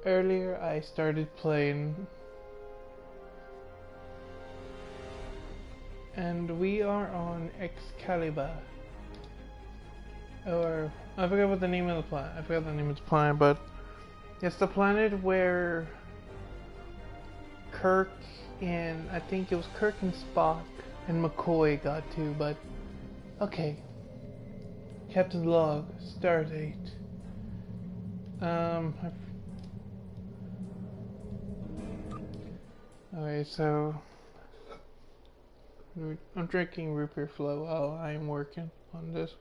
Earlier I started playing, and we are on Excalibur. Or I forgot what the name of the planet. I forgot the name of the planet, but it's the planet where Kirk and I think it was Kirk and Spock and McCoy got to. But okay, Captain's log, stardate. Okay, so I'm drinking root beer flow while I'm working on this.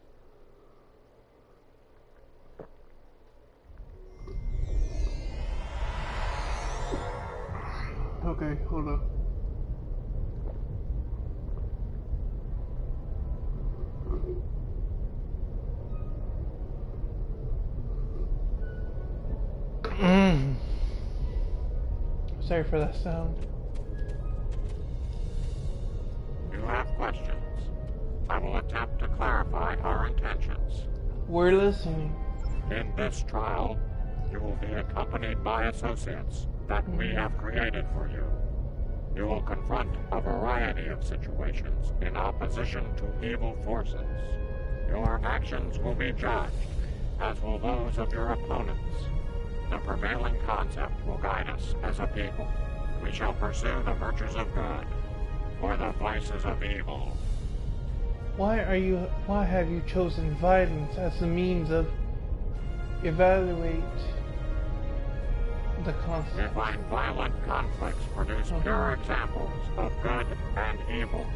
Okay, hold on. Sorry for that sound. You have questions. I will attempt to clarify our intentions. We're listening. In this trial, you will be accompanied by associates that we have created for you. You will confront a variety of situations in opposition to evil forces. Your actions will be judged, as will those of your opponents. The prevailing concept will guide us as a people. We shall pursue the virtues of good, or the vices of evil. Why have you chosen violence as the means of evaluate the concept? We find violent conflicts produce pure examples of good and evil.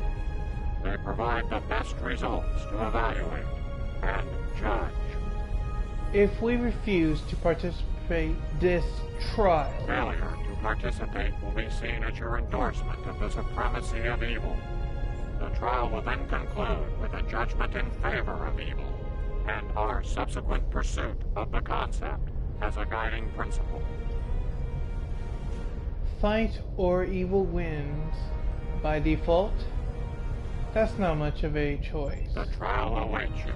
They provide the best results to evaluate and judge. If we refuse to participate this trial, Failure to participate will be seen as your endorsement of the supremacy of evil. The trial will then conclude with a judgment in favor of evil, and our subsequent pursuit of the concept as a guiding principle. fight or evil wins by default? That's not much of a choice. The trial awaits you.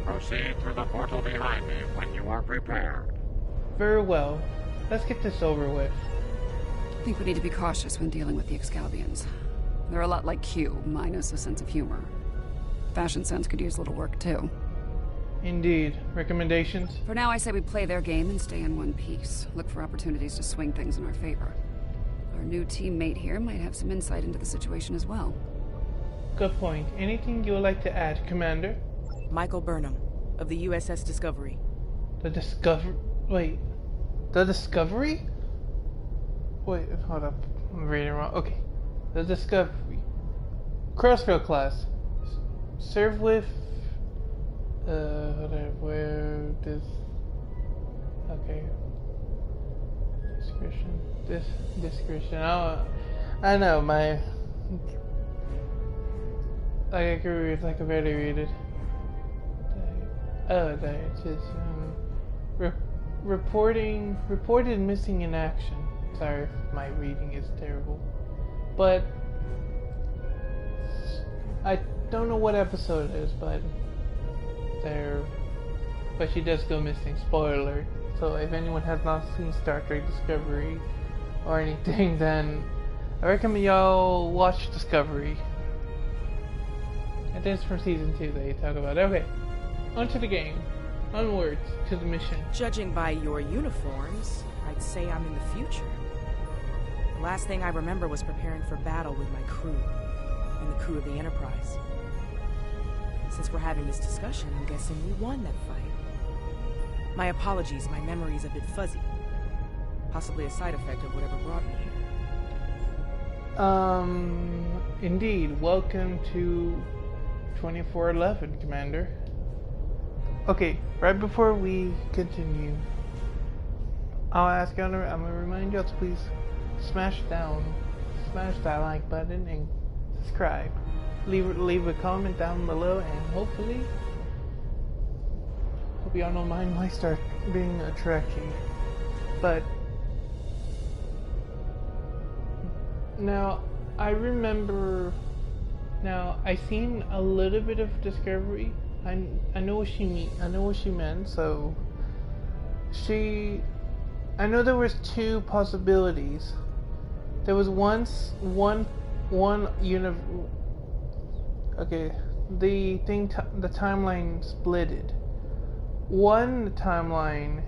Proceed through the portal behind me when you are prepared. Very well. Let's get this over with. I think we need to be cautious when dealing with the Excalibians. They're a lot like Q, minus a sense of humor. Fashion sense could use a little work, too. Indeed. Recommendations? For now, I say we play their game and stay in one piece. Look for opportunities to swing things in our favor. Our new teammate here might have some insight into the situation as well. Good point. Anything you would like to add, Commander? Michael Burnham, of the USS Discovery. The Discovery? Wait. The Discovery? Wait, hold up. I'm reading wrong. Okay. The Discovery. Crossfield class. Serve with... hold on. Where this... Okay. Description. Description. I know, my... I agree with, like, I barely read it. Oh, there it is. Reported missing in action. Sorry if my reading is terrible. But I don't know what episode it is, but she does go missing. Spoiler alert. So if anyone has not seen Star Trek Discovery or anything, then I recommend y'all watch Discovery. And this is from season 2 that you talk about. Okay, on to the game. Onwards to the mission. Judging by your uniforms, I'd say I'm in the future. The last thing I remember was preparing for battle with my crew, and the crew of the Enterprise. Since we're having this discussion, I'm guessing we won that fight. My apologies, my memory's a bit fuzzy. Possibly a side effect of whatever brought me here. Indeed. Welcome to 2411, Commander. Okay, right before we continue, I'm gonna remind you to please smash that like button and subscribe. Leave a comment down below, and hopefully, hope y'all don't mind my start being a Trekkie. But now I remember. Now I seen a little bit of Discovery. I know what she meant. So she I know there was two possibilities. There was one okay, the timeline splitted. One timeline,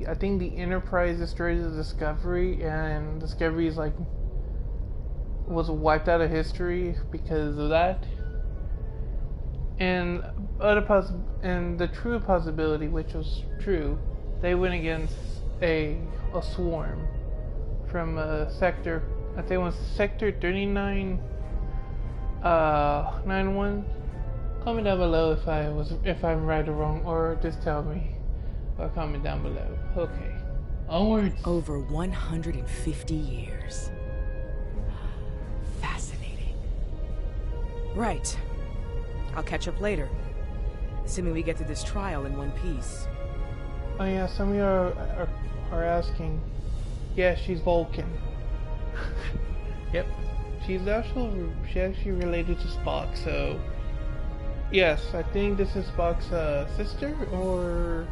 I think the Enterprise destroys the Discovery, and Discovery is was wiped out of history because of that. And the true possibility, which was true, they went against a swarm from a sector. I think it was sector 3991. Comment down below if I'm right or wrong, or just tell me, or comment down below. Okay, onwards. Over 150 years. Fascinating. Right. I'll catch up later, assuming we get through this trial in one piece. Oh yeah, some of you are asking. Yeah, she's Vulcan. Yep, she's actually related to Spock. So yes, I think this is Spock's sister, or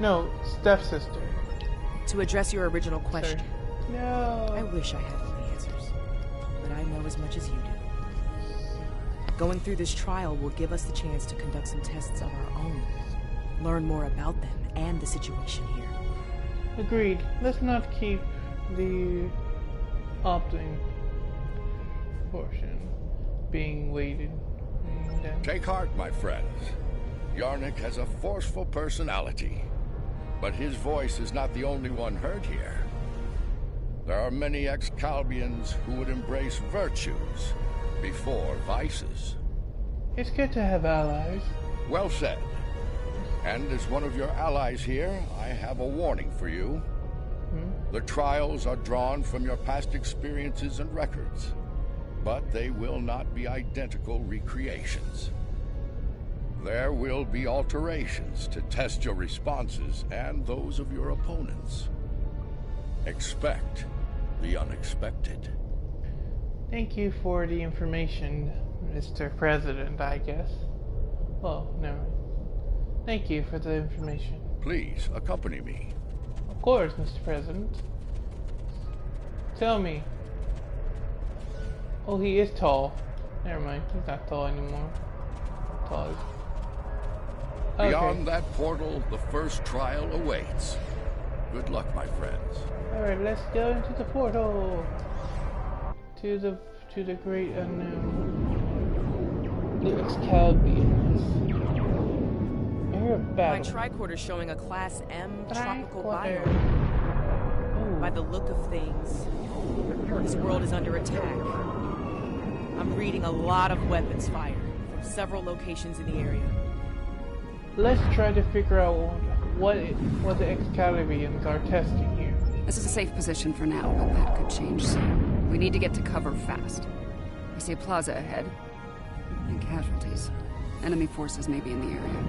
no, stepsister. To address your original question. Sorry. No. I wish I had all the answers, but I know as much as you do. Going through this trial will give us the chance to conduct some tests of our own, learn more about them and the situation here. Agreed. Let's not keep the opting portion being weighted. Take heart, my friends. Yarnik has a forceful personality, but his voice is not the only one heard here. There are many Excalbians who would embrace virtues before vices. It's good to have allies. Well said. And as one of your allies here, I have a warning for you. The trials are drawn from your past experiences and records, but they will not be identical recreations. There will be alterations to test your responses and those of your opponents. Expect the unexpected. Thank you for the information, Mr. President, I guess. Oh, never mind. Thank you for the information. Please, accompany me. Of course, Mr. president. Tell me. Oh, he is tall. Never mind, he's not tall anymore. Tall. Okay. Beyond that portal, the first trial awaits. Good luck, my friends. Alright, let's go into the portal. To the great unknown. The Excalbians. I hear a battle. My tricorder's showing a Class M tropical Tricorder. biome. By the look of things, this world is under attack. I'm reading a lot of weapons fired from several locations in the area. Let's try to figure out what the Excalbians are testing here. This is a safe position for now, but that could change soon. We need to get to cover fast. I see a plaza ahead. And casualties. Enemy forces may be in the area.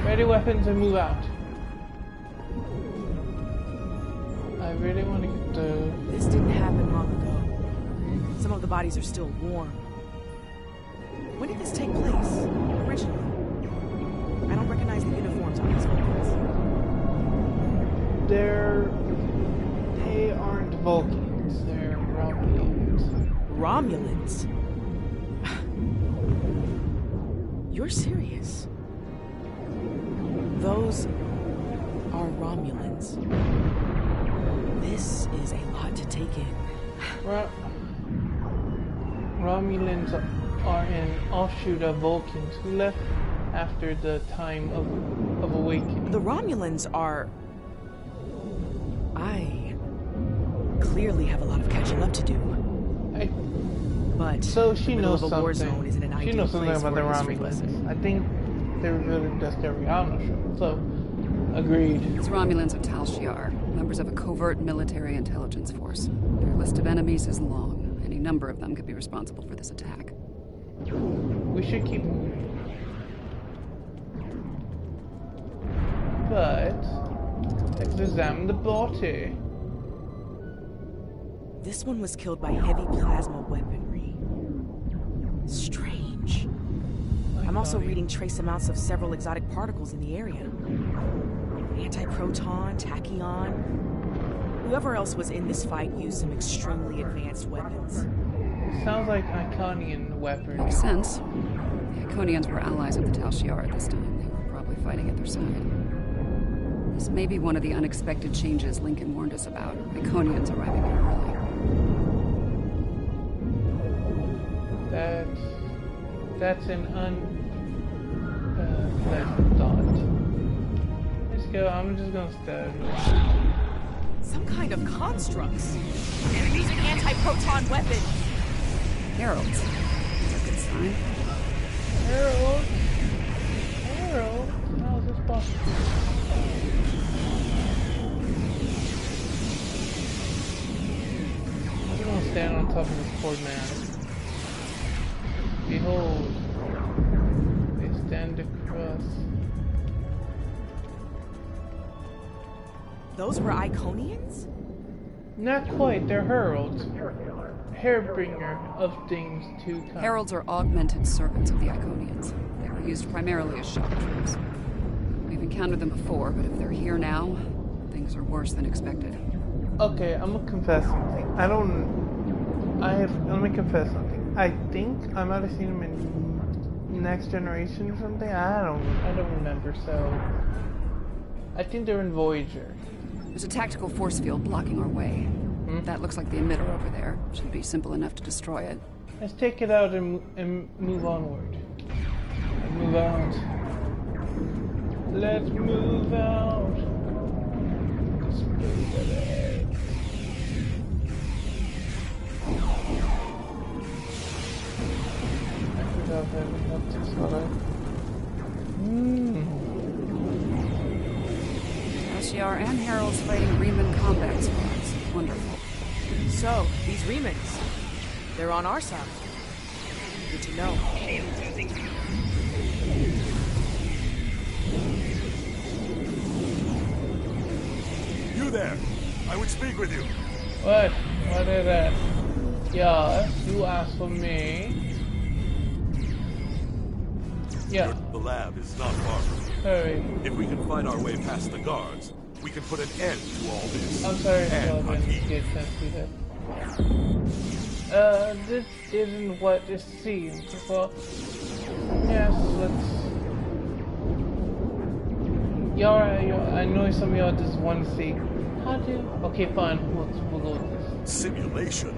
Ready weapons and move out. I really want to get the... This didn't happen long ago. Some of the bodies are still warm. When did this take place, originally? I don't recognize the uniforms on these Vulcans. They aren't Vulcans, they're Romulans. Romulans? You're serious? Those are Romulans. This is a lot to take in. Romulans are an offshoot of Vulcans who left after the time of awakening. The Romulans are... I clearly have a lot of catching up to do. But so she the knows middle of a war something. zone isn't an She ideal knows something place about the for a history Romulans. lesson. I think they were good at Discovery. I'm not sure. So, agreed. These Romulans are Tal Shiar, members of a covert military intelligence force. Their list of enemies is long. Any number of them could be responsible for this attack. We should keep moving. But let's examine the body. This one was killed by heavy plasma weaponry. Strange. I'm also reading trace amounts of several exotic particles in the area. Anti-proton, tachyon. Whoever else was in this fight used some extremely advanced weapons. Sounds like Iconian weaponry. Makes sense. The Iconians were allies of the Tal Shiar at this time. They were probably fighting at their side. This may be one of the unexpected changes Lincoln warned us about. Iconians arriving here early. That's an unpleasant thought. Let's go. I'm just gonna study. Some kind of constructs. They're using anti-proton weapons. Heralds. That's a good sign. Harold? How is this possible? I'm gonna stand on top of this poor man. Behold, they stand across. Those were Iconians? Not quite, they're heralds. Hairbringer of things to come. Heralds are augmented servants of the Iconians. They were used primarily as shock troops. We've encountered them before, but if they're here now, things are worse than expected. Okay, I'm gonna confess something. Let me confess something. I think I might have seen them in Next Generation or something. I don't remember, so I think they're in Voyager. There's a tactical force field blocking our way. That looks like the emitter over there. Should be simple enough to destroy it. Let's take it out and move onward. Move out. Let's move out. Shiar and Heralds fighting Riemann combat squads. Wonderful. So, these Riemans, they're on our side. Good to know. You there! I would speak with you. What? What is that? Yes, you asked for me. Yeah. The lab is not far from here. Sorry. If we can find our way past the guards, we can put an end to all this. I'm sorry, And Hakeem. get sent to that. This isn't what it seems. Well, yes, let's. Y'all, I know some of y'all just want to see. How do? Okay, fine. We'll go with this. Simulation?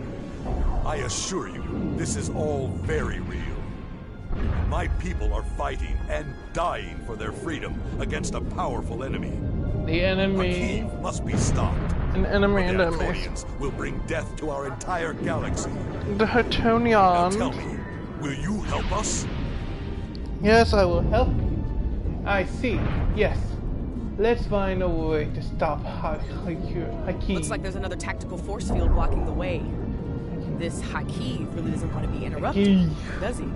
I assure you, this is all very real. My people are fighting and dying for their freedom against a powerful enemy. The enemy. Hakeem must be stopped. An enemy, The enemy. Iconians will bring death to our entire galaxy. The Now Hatonians. tell me, will you help us? Yes, I will help you. I see. Yes. Let's find a way to stop Hakeem. Looks like there's another tactical force field blocking the way. This Hakeem really doesn't want to be interrupted, Hakeem. does he?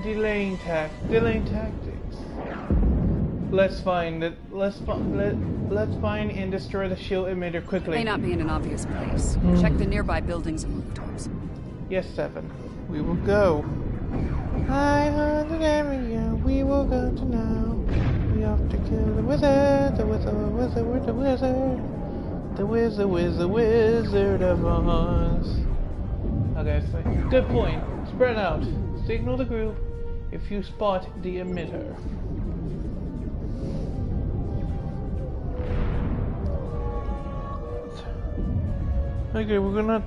Delaying tactics. Let's find it. Let's find and destroy the shield emitter quickly. May not be in an obvious place. Check the nearby buildings and rooftops. Yes, 7. We will go. 500 area. We will go to now. We have to kill the wizard. The wizard of Oz. Okay, so good point. Spread out. Signal the group if you spot the emitter. Okay, we're gonna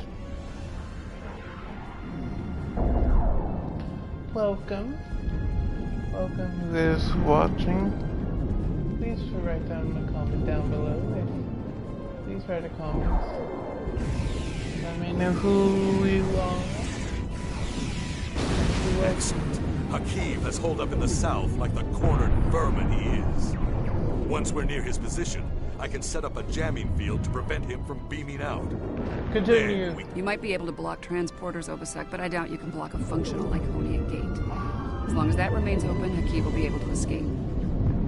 welcome who is watching. Please write down a comment down below. Please write a comment. Let me know who you are. Excellent. Hakeem has holed up in the south like the cornered vermin he is. Once we're near his position, I can set up a jamming field to prevent him from beaming out. Continue. Then we You might be able to block transporters, Obasek, but I doubt you can block a functional Iconian gate. As long as that remains open, Hakeem will be able to escape.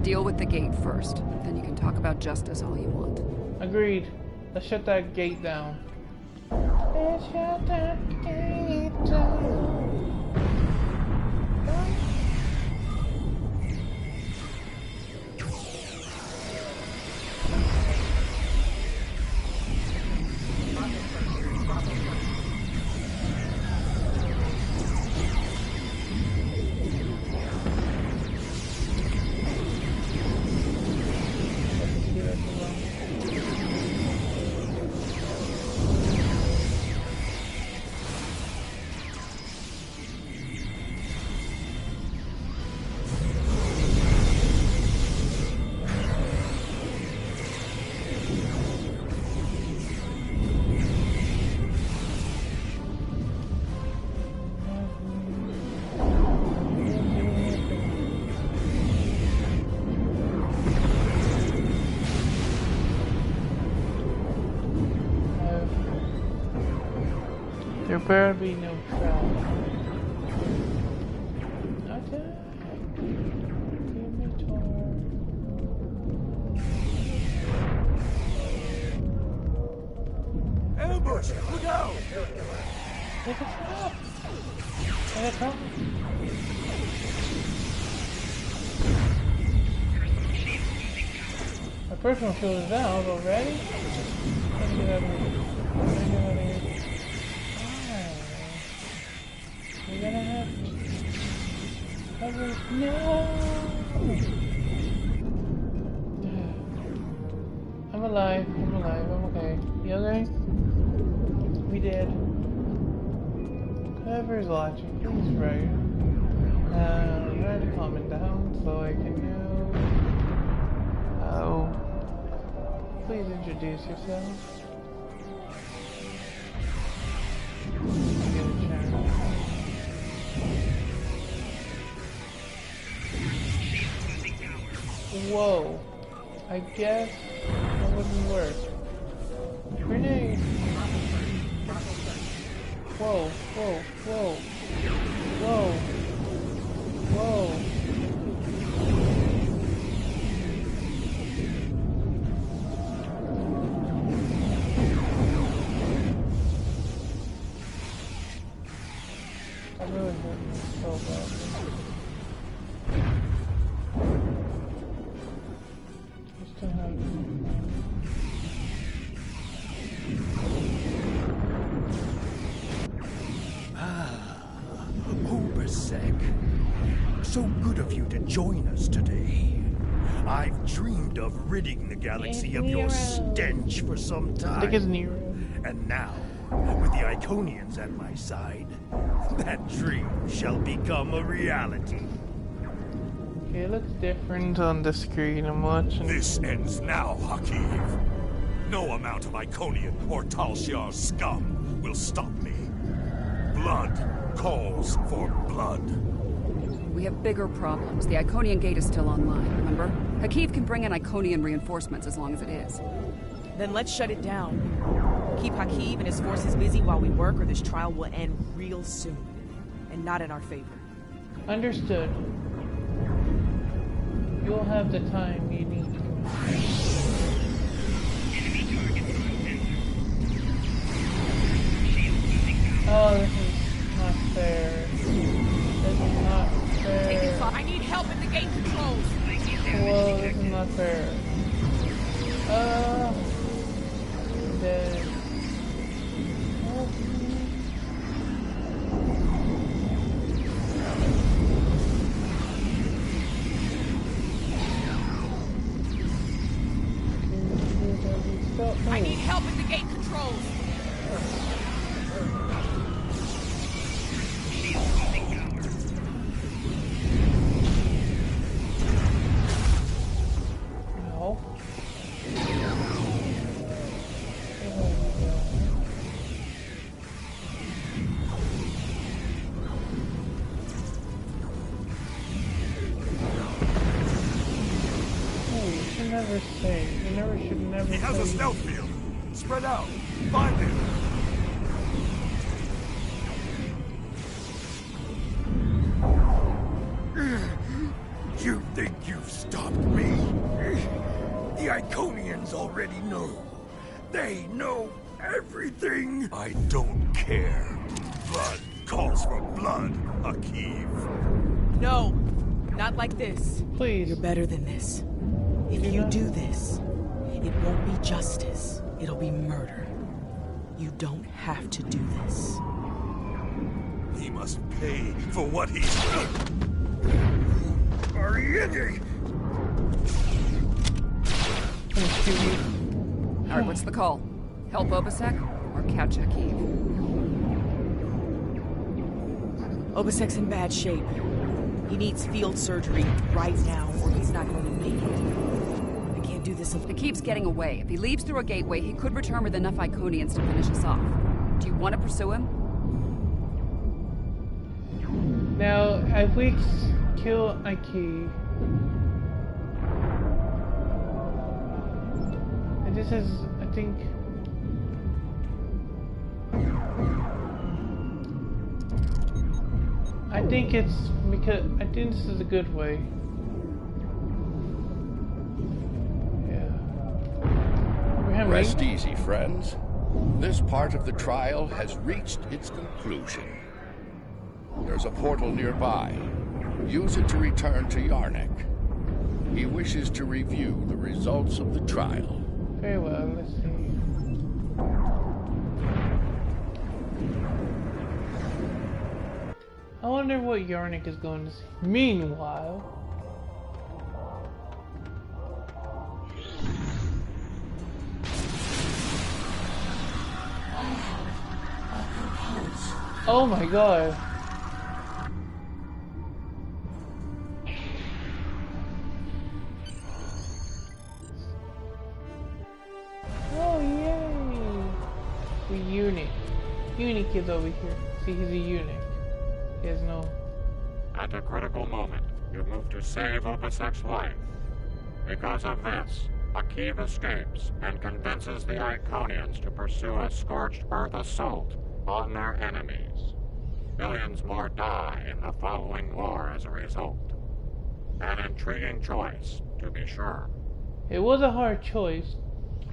Deal with the gate first, then you can talk about justice all you want. Agreed. Let's shut that gate down. Let's shut that gate down. There better be no trouble. Okay. Ambush! Look out! Take it up! Can I come? My personal shield is out already? Let me get out of here. Let me get out of here. Why? You're gonna have to cover. No! I'm alive. I'm alive. I'm okay. You okay? We did. Whoever's watching, please write. Try to comment down so I can know. Oh. Please introduce yourself. Get a chance. Whoa. I guess that wouldn't work. Grenade! Whoa, whoa, whoa. Whoa. Whoa. I really hurt me so badly. Just to have Obasek. So good of you to join us today. I've dreamed of ridding the galaxy of your stench for some I think it's time. Nero. And now, with the Iconians at my side, that dream shall become a reality. Okay, it looks different on the screen I'm watching. This ends now, Hakiv. No amount of Iconian or Tal Shiar scum will stop me. Blood calls for blood. We have bigger problems. The Iconian gate is still online, remember? Hakiv can bring in Iconian reinforcements as long as it is. Then let's shut it down. Keep Hakiv and his forces busy while we work, or this trial will end real soon. And not in our favor. Understood. You'll have the time you need. Oh, this is not fair. This is not fair. I need help at the gate controls. Whoa, this is not fair. I'm dead. Help me. I need help at the gate controls. No. Oh, you should never say. You should never He has say. a stealth field. Spread out. Find him. You think you've stopped me? The Iconians already know. They know everything. I don't care. Blood calls for blood, Hakiv. No, not like this. Please. You're better than this. If you do this, it won't be justice. It'll be murder. You don't have to do this. He must pay for what he's done. Ariete! Alright, what's the call? Help Obasek or catch Hakiv? Obasek's in bad shape. He needs field surgery right now, or he's not going to make it. I can't do this alone. Hakiv's getting away. If he leaves through a gateway, he could return with enough Iconians to finish us off. Do you want to pursue him? Now, if we kill Iki, and this is, I think, think it's because I think this is a good way. Yeah. Rest easy, friends. This part of the trial has reached its conclusion. There's a portal nearby. Use it to return to Yarnik. He wishes to review the results of the trial. Very well, let's see. I wonder what Yarnik is going to see. Meanwhile... Oh my god. Oh yay! The eunuch. Eunuch is over here. See, he's a eunuch. He has no... At a critical moment, you move to save Obasek's life. Because of this, Akiv escapes and convinces the Iconians to pursue a scorched earth assault on their enemies. Millions more die in the following war as a result. An intriguing choice, to be sure. It was a hard choice,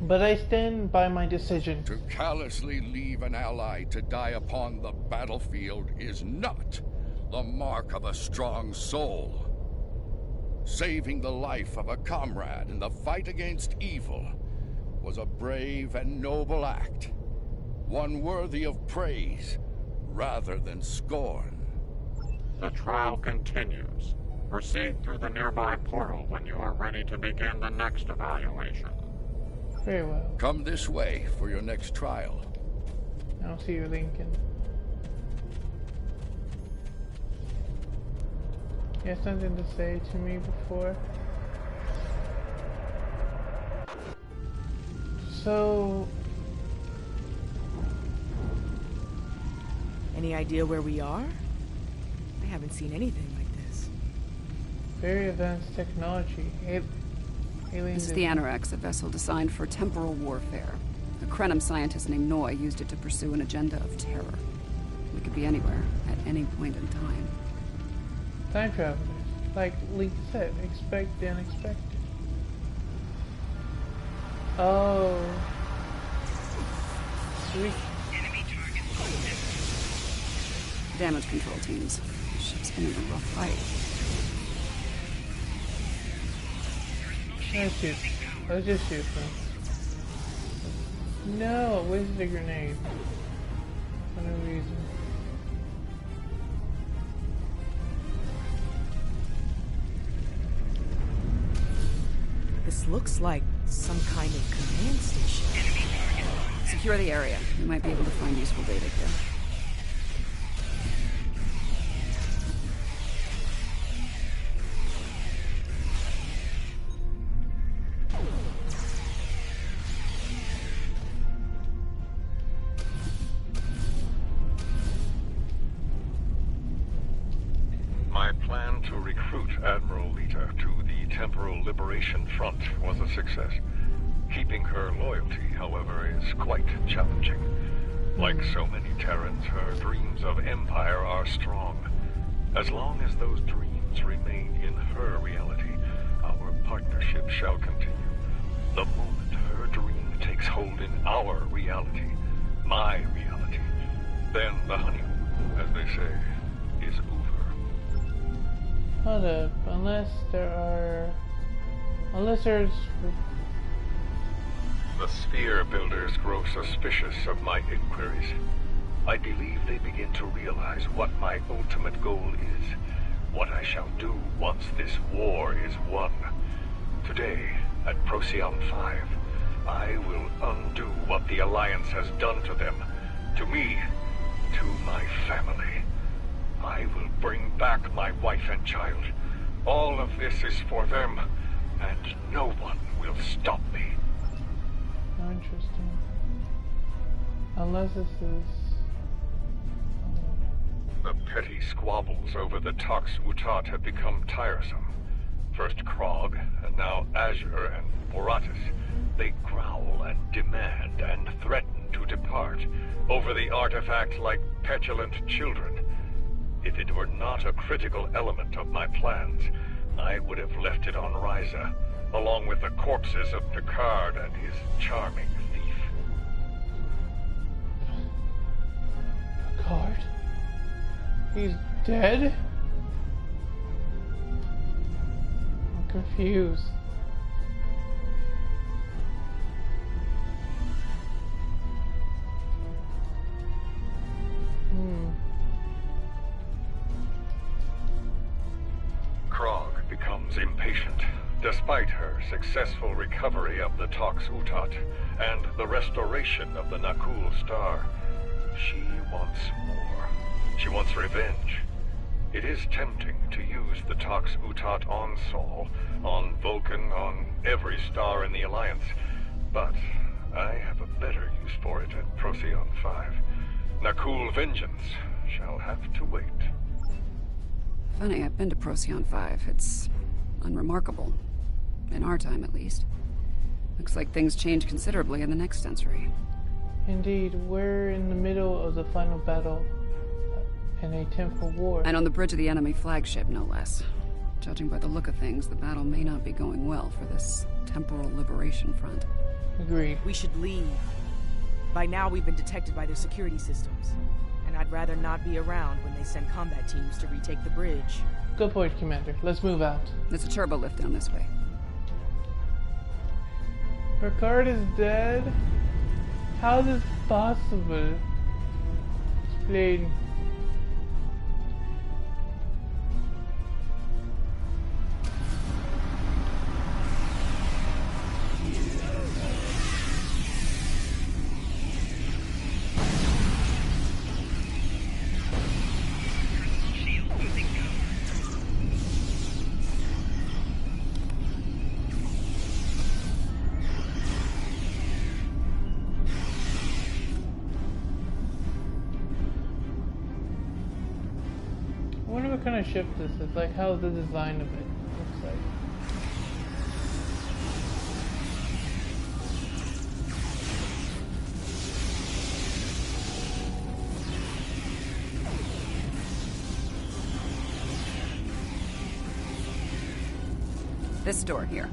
but I stand by my decision. To callously leave an ally to die upon the battlefield is not the mark of a strong soul. Saving the life of a comrade in the fight against evil was a brave and noble act. One worthy of praise rather than scorn. The trial continues. Proceed through the nearby portal when you are ready to begin the next evaluation. Very well. Come this way for your next trial. I don't see you, Lincoln. You have something to say to me before? So... Any idea where we are? I haven't seen anything like this. Very advanced technology. Aliens. This is the Anorax, a vessel designed for temporal warfare. A Krenim scientist named Noy used it to pursue an agenda of terror. We could be anywhere, at any point in time. Time travelers. Like Lee said, expect the unexpected. Oh. Sweet. Damage control teams. The ship's been in a rough fight. Let's shoot. Let's just shoot them. No, it wasted a grenade. For no reason. This looks like some kind of command station. Secure the area. We might be able to find useful data here. My plan to recruit Admiral Lita to the Temporal Liberation Front was a success. Keeping her loyalty, however, is quite challenging. Like so many Terrans, her dreams of empire are strong. As long as those dreams remain in her reality, our partnership shall continue. The moment her dream takes hold in our reality, my reality, then the honeymoon, as they say, is over. Hold up, unless there's... The Sphere Builders grow suspicious of my inquiries. I believe they begin to realize what my ultimate goal is, what I shall do once this war is won. Today, at Procyon 5, I will undo what the Alliance has done to them, to me, to my family. I will bring back my wife and child. All of this is for them, and no one will stop me. Oh, interesting. Unless this is... The petty squabbles over the Tox Utat have become tiresome. First Krog, and now Azure and Boratis. They growl and demand and threaten to depart over the artifact like petulant children. If it were not a critical element of my plans, I would have left it on Ryza, along with the corpses of Picard and his charming thief. Picard? He's dead? I'm confused. Krog becomes impatient, despite her successful recovery of the Tox Utat and the restoration of the Nakul Star. She wants more. She wants revenge. It is tempting to use the Tox Utat on Sol, on Vulcan, on every star in the Alliance, but I have a better use for it at Procyon 5. Nakul vengeance shall have to wait. Funny, I've been to Procyon 5. It's unremarkable. In our time, at least. Looks like things change considerably in the next century. Indeed, we're in the middle of the final battle in a temporal war. And on the bridge of the enemy flagship, no less. Judging by the look of things, the battle may not be going well for this temporal liberation front. Agreed. We should leave. By now, we've been detected by their security systems. And I'd rather not be around when they send combat teams to retake the bridge. Good point, Commander. Let's move out. There's a turbo lift down this way. Picard is dead? How is this possible? Explain. I wonder what kind of ship this is, like how the design of it looks like. This door here.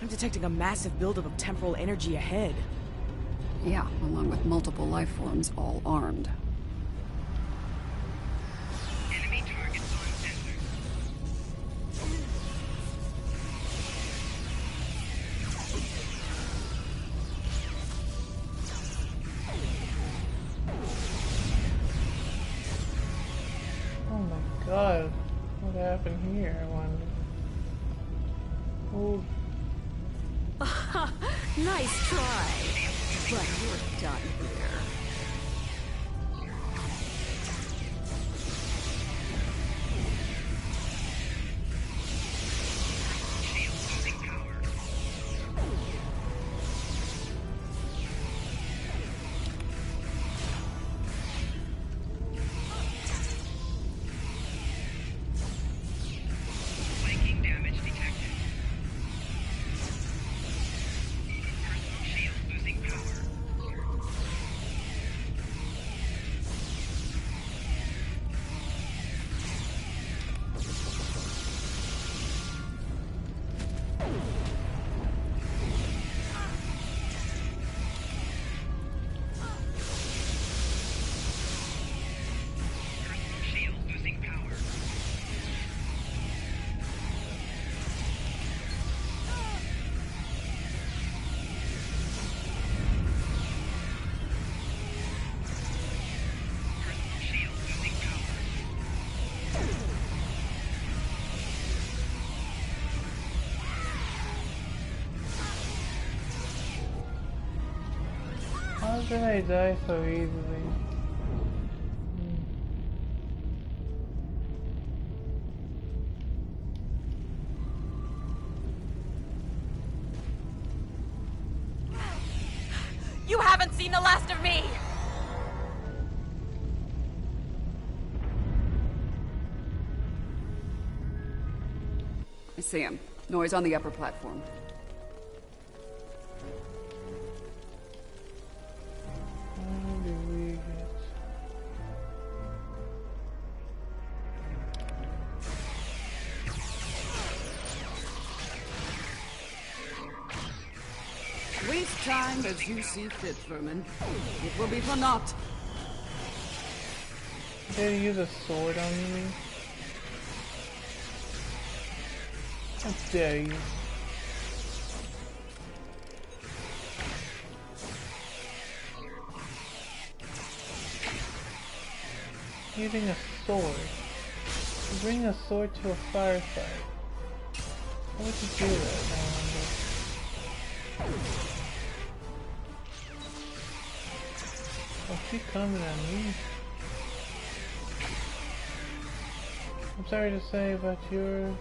I'm detecting a massive buildup of temporal energy ahead. Yeah, along with multiple life forms, all armed. Enemy targets on sensor. Oh my god. What happened here, I wonder. Oh. Nice try, but you're done here. Flanking damage detected. Personal shield losing power. Personal shield losing power. Personal shield losing power. How did I die so easily? You haven't seen the last of me! I see him. Noise on the upper platform. How do we get... Waste time as you see fit, Vermin. It will be for naught. Did he use a sword on me? How dare you? Using a sword. You bring a sword to a firefight. How would you do that, I wonder? Oh, she's coming at me. I'm sorry to say, but you're...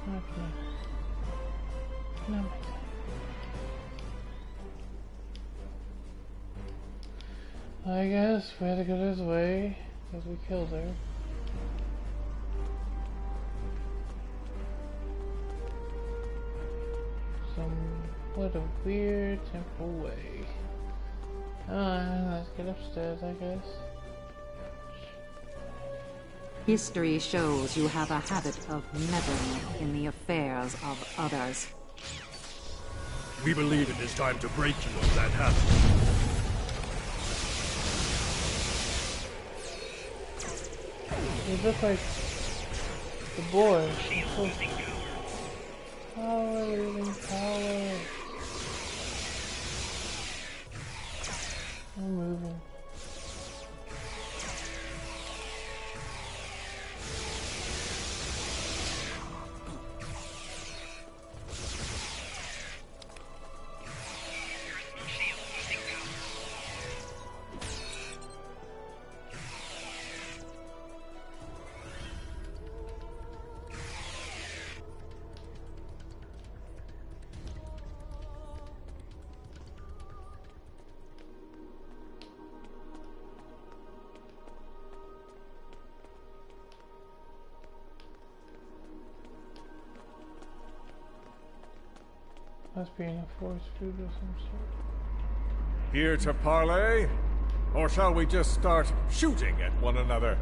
Okay. No. I guess we had to go this way, because we killed her. What a weird temple way. Let's get upstairs, I guess. History shows you have a habit of meddling in the affairs of others. We believe it is time to break you of that habit. You look like the boy. Power, losing power. I'm moving. Must be in a force food of some sort. Here to parley? Or shall we just start shooting at one another?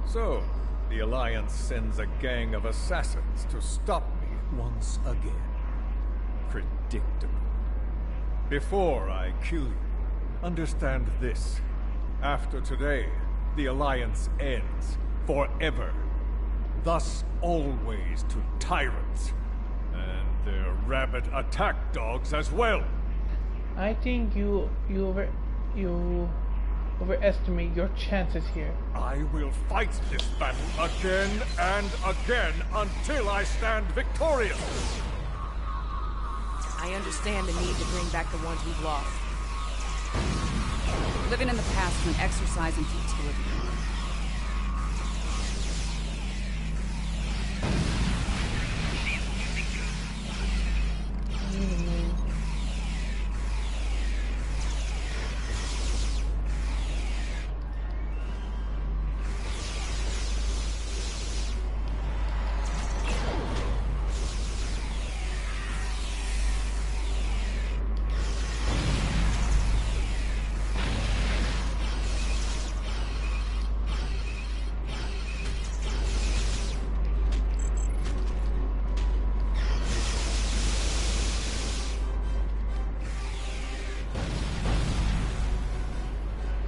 So, the Alliance sends a gang of assassins to stop me once again. Predictable. Before I kill you, understand this. After today, the Alliance ends forever. Thus always to tyrants, and their rabid attack dogs as well. I think you overestimate your chances here. I will fight this battle again and again until I stand victorious. I understand the need to bring back the ones we've lost. Living in the past is an exercise in futility.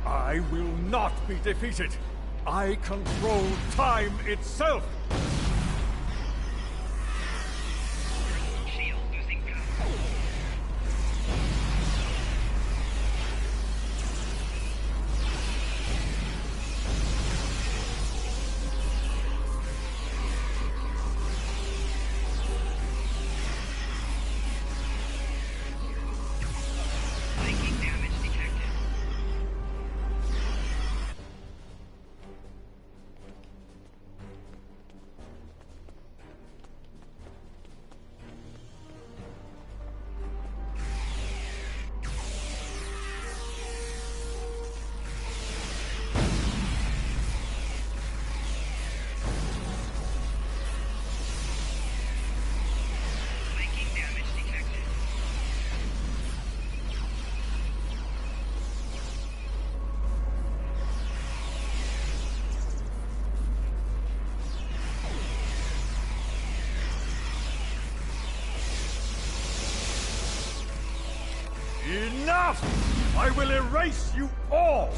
I will not be defeated. I control time itself. Shield losing power. Taking damage detected. enough! I will erase you all!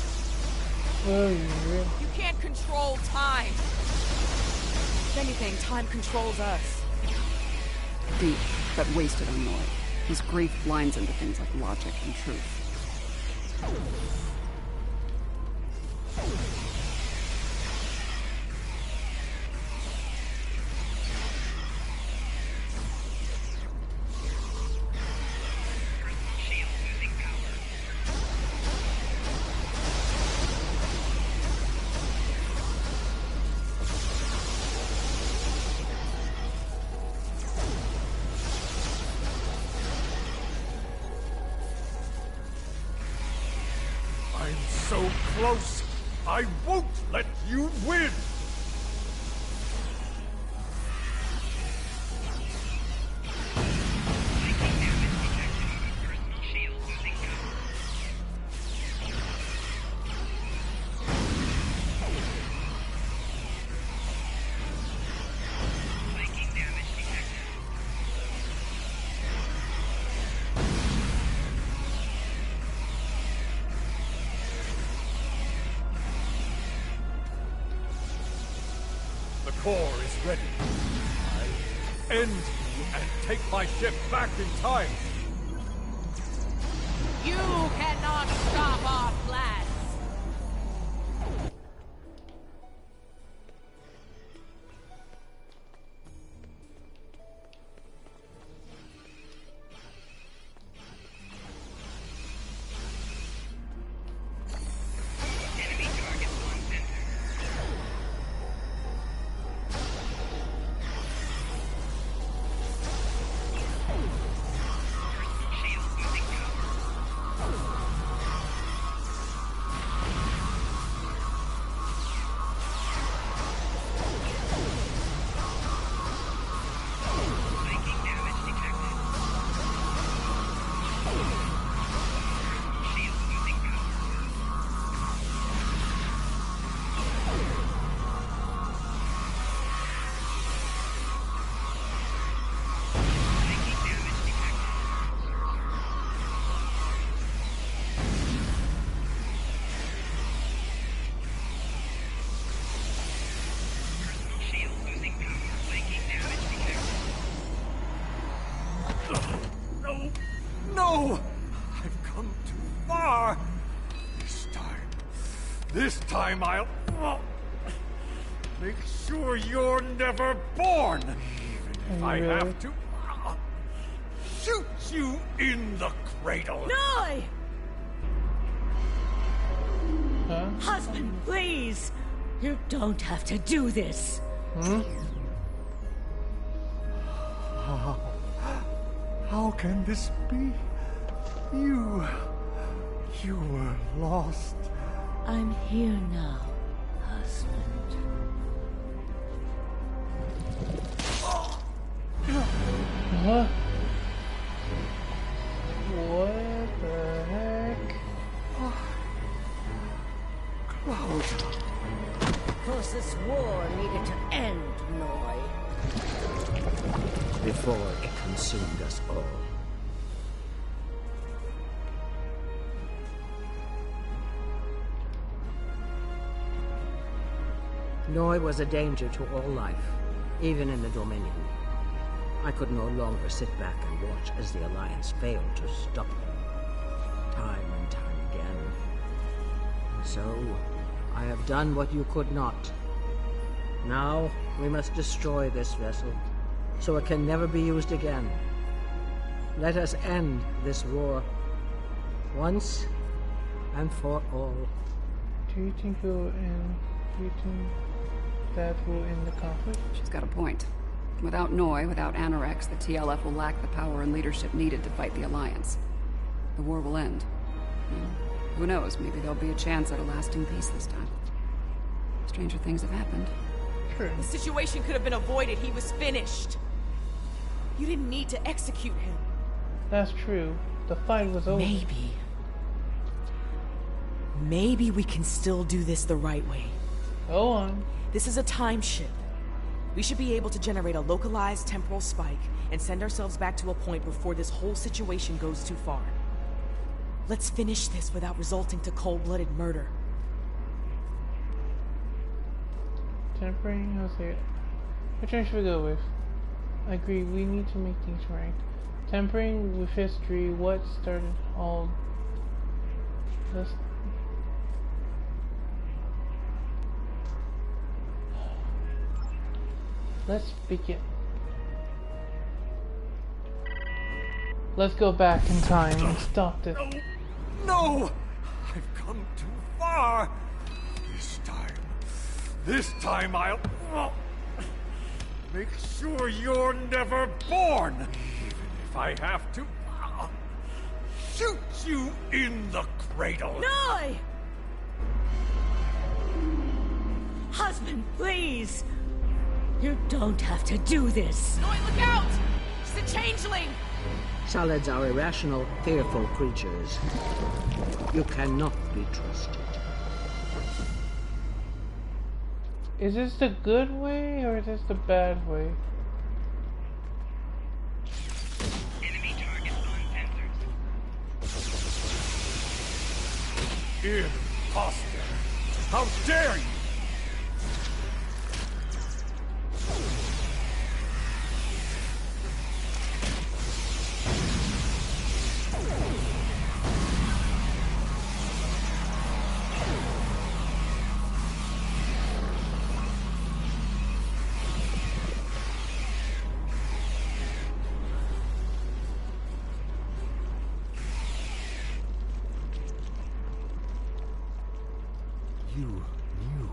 Oh, yeah. You can't control time. If anything, time controls us. Deep, but wasted on Noy. His grief blinds him to things like logic and truth. Shield losing power. I'm so close! I won't let you win! Taking damage detected. Personal shield losing power. Taking damage detected. The core is ready. I end you and take my ship back in time. You cannot stop our plans. Enemy targets on center. Personal shield losing power. Taking damage detected. Personal shield losing power. Taking damage detected. Personal shield losing power. Taking damage detected. No! No! I've come too far! This time I'll make sure you're never born! Even if I have to shoot you in the cradle! Noi! Huh? Husband, please! You don't have to do this. How can this be? You were lost. I'm here now, husband. Huh? What the heck? Because this war needed to end, Noi. Before it consumed us all. Noi was a danger to all life, even in the Dominion. I could no longer sit back and watch as the Alliance failed to stop him, time and time again. And so, I have done what you could not. Now, we must destroy this vessel, so it can never be used again. Let us end this war, once and for all. Do you think that will end the conflict? She's got a point. Without Noi, without Anorex, the TLF will lack the power and leadership needed to fight the Alliance. The war will end. Who knows, maybe there'll be a chance at a lasting peace this time. Stranger things have happened. True. The situation could have been avoided. He was finished. You didn't need to execute him. That's true. The fight was over. Maybe we can still do this the right way. Go on. This is a time ship. We should be able to generate a localized temporal spike and send ourselves back to a point before this whole situation goes too far. Let's finish this without resulting to cold-blooded murder. Tempering, I'll say it. Which one should we go with? I agree, we need to make things right. Tempering with history, what started all this? Let's begin. Let's go back in time and stop this. No! I've come too far! This time I'll make sure you're never born! Even if I have to shoot you in the cradle! No! Husband, please! You don't have to do this! Noi, look out! She's a changeling! Solids are irrational, fearful creatures. You cannot be trusted. Is this the good way or is this the bad way? Enemy target uncensored. Imposter! How dare you! You knew.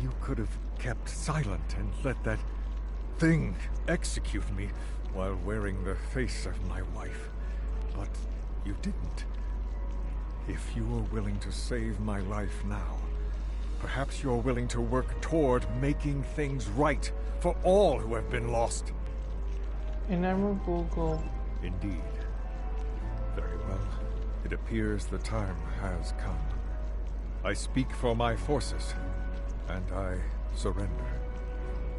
You could have kept silent and let that thing execute me while wearing the face of my wife. But you didn't. If you are willing to save my life now, perhaps you're willing to work toward making things right for all who have been lost. An admirable goal. Indeed. Very well. It appears the time has come. I speak for my forces, and I surrender.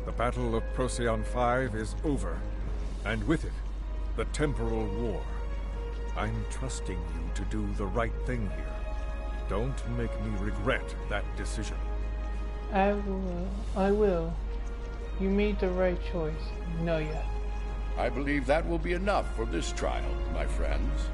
The Battle of Procyon 5 is over, and with it, the Temporal War. I'm trusting you to do the right thing here. Don't make me regret that decision. I will. You made the right choice. No, yeah. I believe that will be enough for this trial, my friends.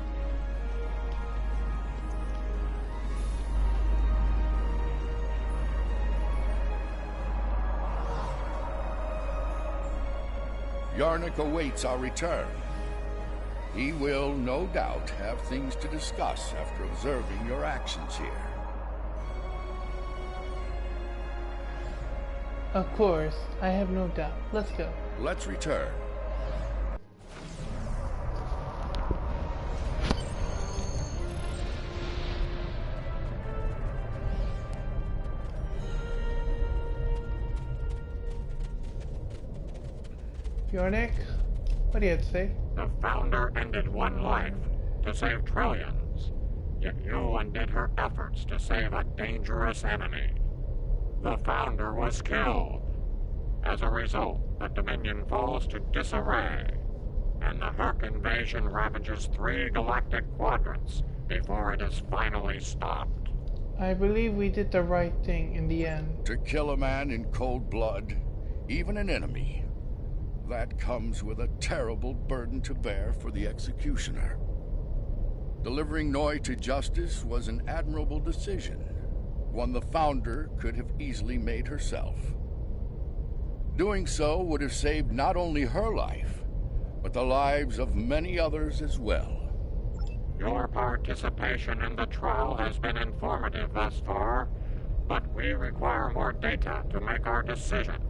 Yarnik awaits our return. He will, no doubt, have things to discuss after observing your actions here. Of course, I have no doubt. Let's go. Let's return. Yarnik, what do you have to say? The Founder ended one life to save trillions, yet you undid her efforts to save a dangerous enemy. The Founder was killed. As a result, the Dominion falls to disarray, and the Herc invasion ravages 3 galactic quadrants before it is finally stopped. I believe we did the right thing in the end. To kill a man in cold blood, even an enemy, that comes with a terrible burden to bear for the executioner. Delivering Noi to justice was an admirable decision, one the Founder could have easily made herself. Doing so would have saved not only her life, but the lives of many others as well. Your participation in the trial has been informative thus far, but we require more data to make our decision.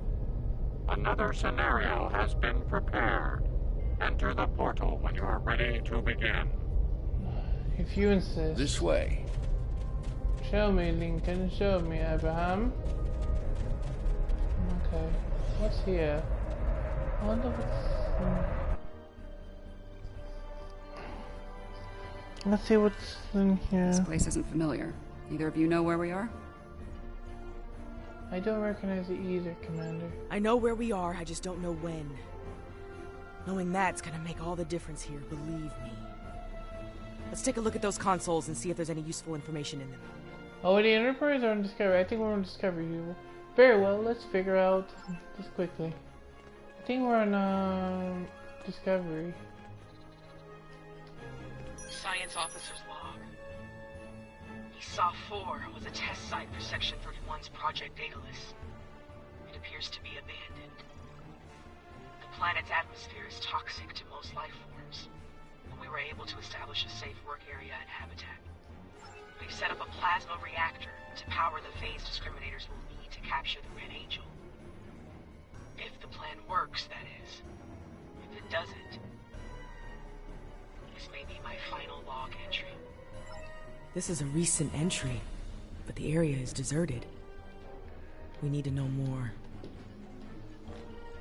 Another scenario has been prepared. Enter the portal when you are ready to begin. If you insist. This way. Show me, Lincoln. Show me, Abraham. Okay. What's here? I wonder what's... Let's see what's in here. This place isn't familiar. Either of you know where we are? I don't recognize it either, Commander. I know where we are, I just don't know when. Knowing that's gonna make all the difference here, believe me. Let's take a look at those consoles and see if there's any useful information in them. Oh, the Enterprise or on Discovery? I think we're on Discovery. Very well, let's figure out this quickly. I think we're on Discovery. Science officer's log. ESA 4 was a test site for Section 31's Project Daedalus. It appears to be abandoned. The planet's atmosphere is toxic to most life forms, but we were able to establish a safe work area and habitat. We've set up a plasma reactor to power the phase discriminators will need to capture the Red Angel. If the plan works, that is. If it doesn't, this may be my final log entry. This is a recent entry, but the area is deserted. We need to know more.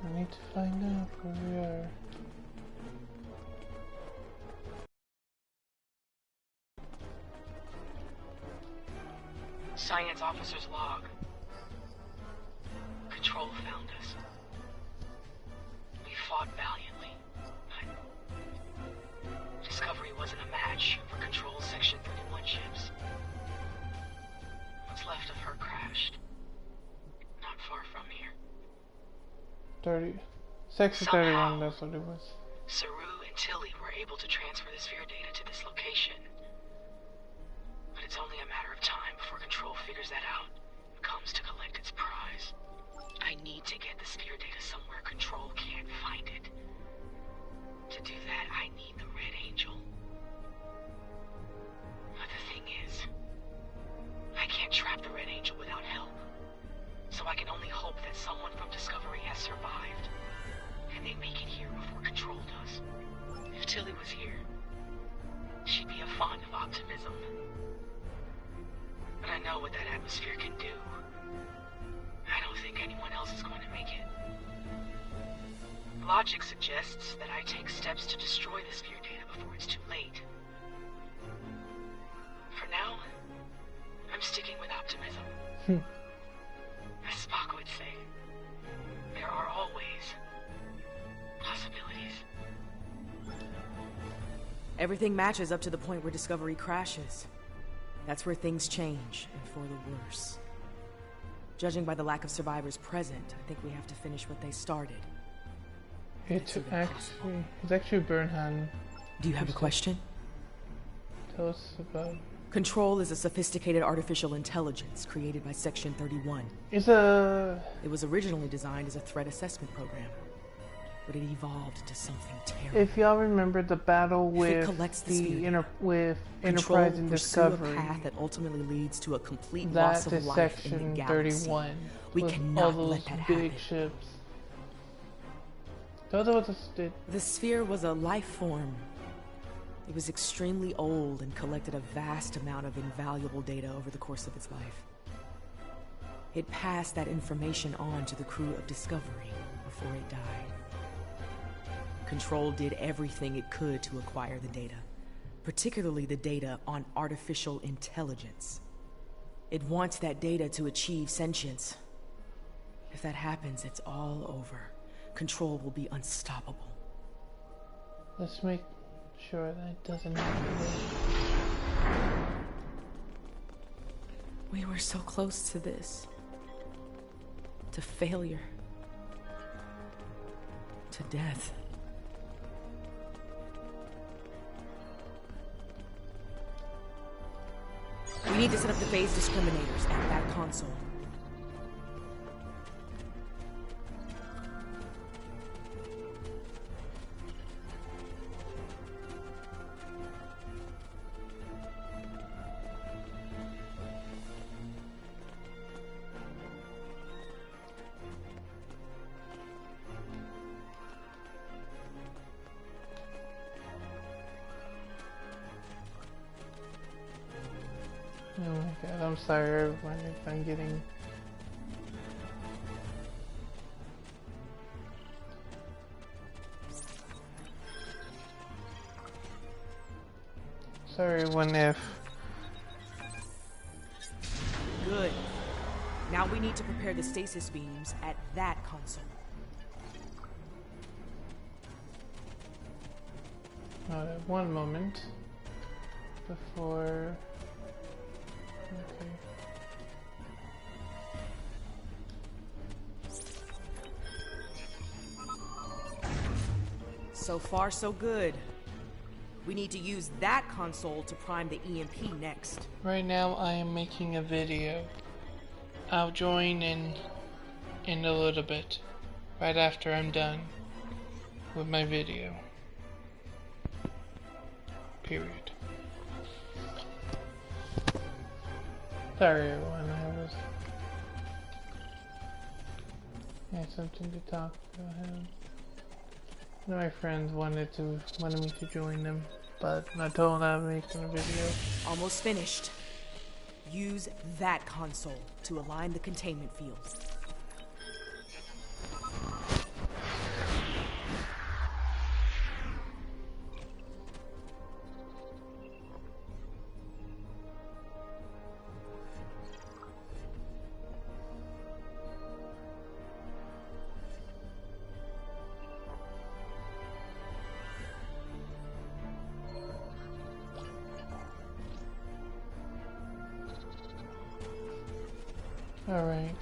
I need to find out where we are. Science officer's log. Control found us. We fought valiantly, but Discovery wasn't a match for Control's Section 31 ships. What's left of her crashed. Not far from here. 6 to 31, that's what it was. Saru and Tilly were able to transfer the sphere data to this location. But it's only a matter of time before Control figures that out and comes to collect its prize. I need to get the sphere data somewhere Control can't find it. To do that, I need the Red Angel. But the thing is, I can't trap the Red Angel without help. So I can only hope that someone from Discovery has survived, and they make it here before Control does. If Tilly was here, she'd be a font of optimism. But I know what that atmosphere can do. I don't think anyone else is going to make it. Logic suggests that I take steps to destroy the sphere data before it's too late. For now, I'm sticking with optimism. As Spock would say, there are always possibilities. Everything matches up to the point where Discovery crashes. That's where things change, and for the worse. Judging by the lack of survivors present, I think we have to finish what they started. It's actually Burnham. Do you have a question? Tell us about... Control is a sophisticated artificial intelligence created by Section 31. It was originally designed as a threat assessment program, but it evolved into something terrible. If y'all remember the battle with Enterprise and Discovery, a path that ultimately leads to a complete loss of life in the galaxy. 31. We cannot let that happen. Big ships. The sphere was a life form. It was extremely old and collected a vast amount of invaluable data over the course of its life. It passed that information on to the crew of Discovery before it died. Control did everything it could to acquire the data, particularly the data on artificial intelligence. It wants that data to achieve sentience. If that happens, it's all over. Control will be unstoppable. Let's make sure that doesn't happen. We were so close to this. To failure. To death. We need to set up the phase discriminators at that console. Oh my god, I'm sorry everyone if I'm getting... Sorry everyone if... Good. Now we need to prepare the stasis beams at that console. One moment. before. Okay. So far, so good. We need to use that console to prime the EMP next. Right now I am making a video. I'll join in a little bit, right after I'm done with my video. Period. Sorry everyone, I had something to talk about him. My friends wanted me to join them, but I told them I'm making a video. Almost finished. Use that console to align the containment fields. Alright.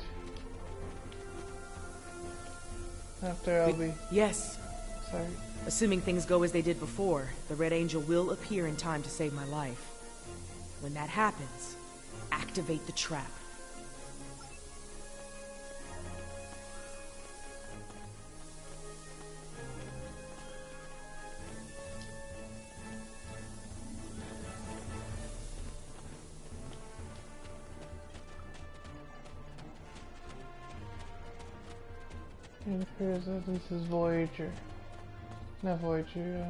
After I'll be... Yes. Sorry. Assuming things go as they did before, the Red Angel will appear in time to save my life. When that happens, activate the trap. It appears that this is Voyager. Not Voyager,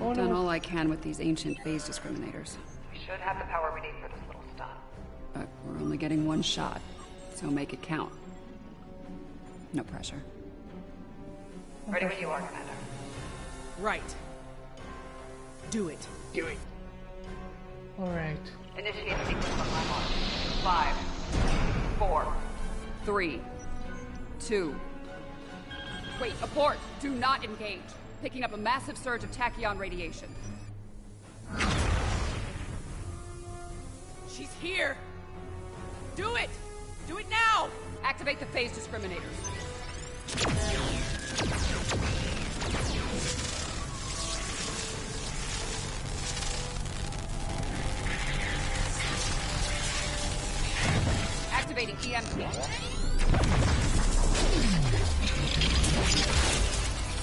I've done all I can with these ancient phase discriminators. We should have the power we need for this little stunt. But we're only getting one shot, so make it count. No pressure. Ready when you are, Commander. Right. Do it. Do it. Alright. Initiate sequence on my mark. 5, 4, 3, 2. Wait, abort! Do not engage. Picking up a massive surge of tachyon radiation. She's here! Do it! Do it now! Activate the phase discriminators. Activating EMP.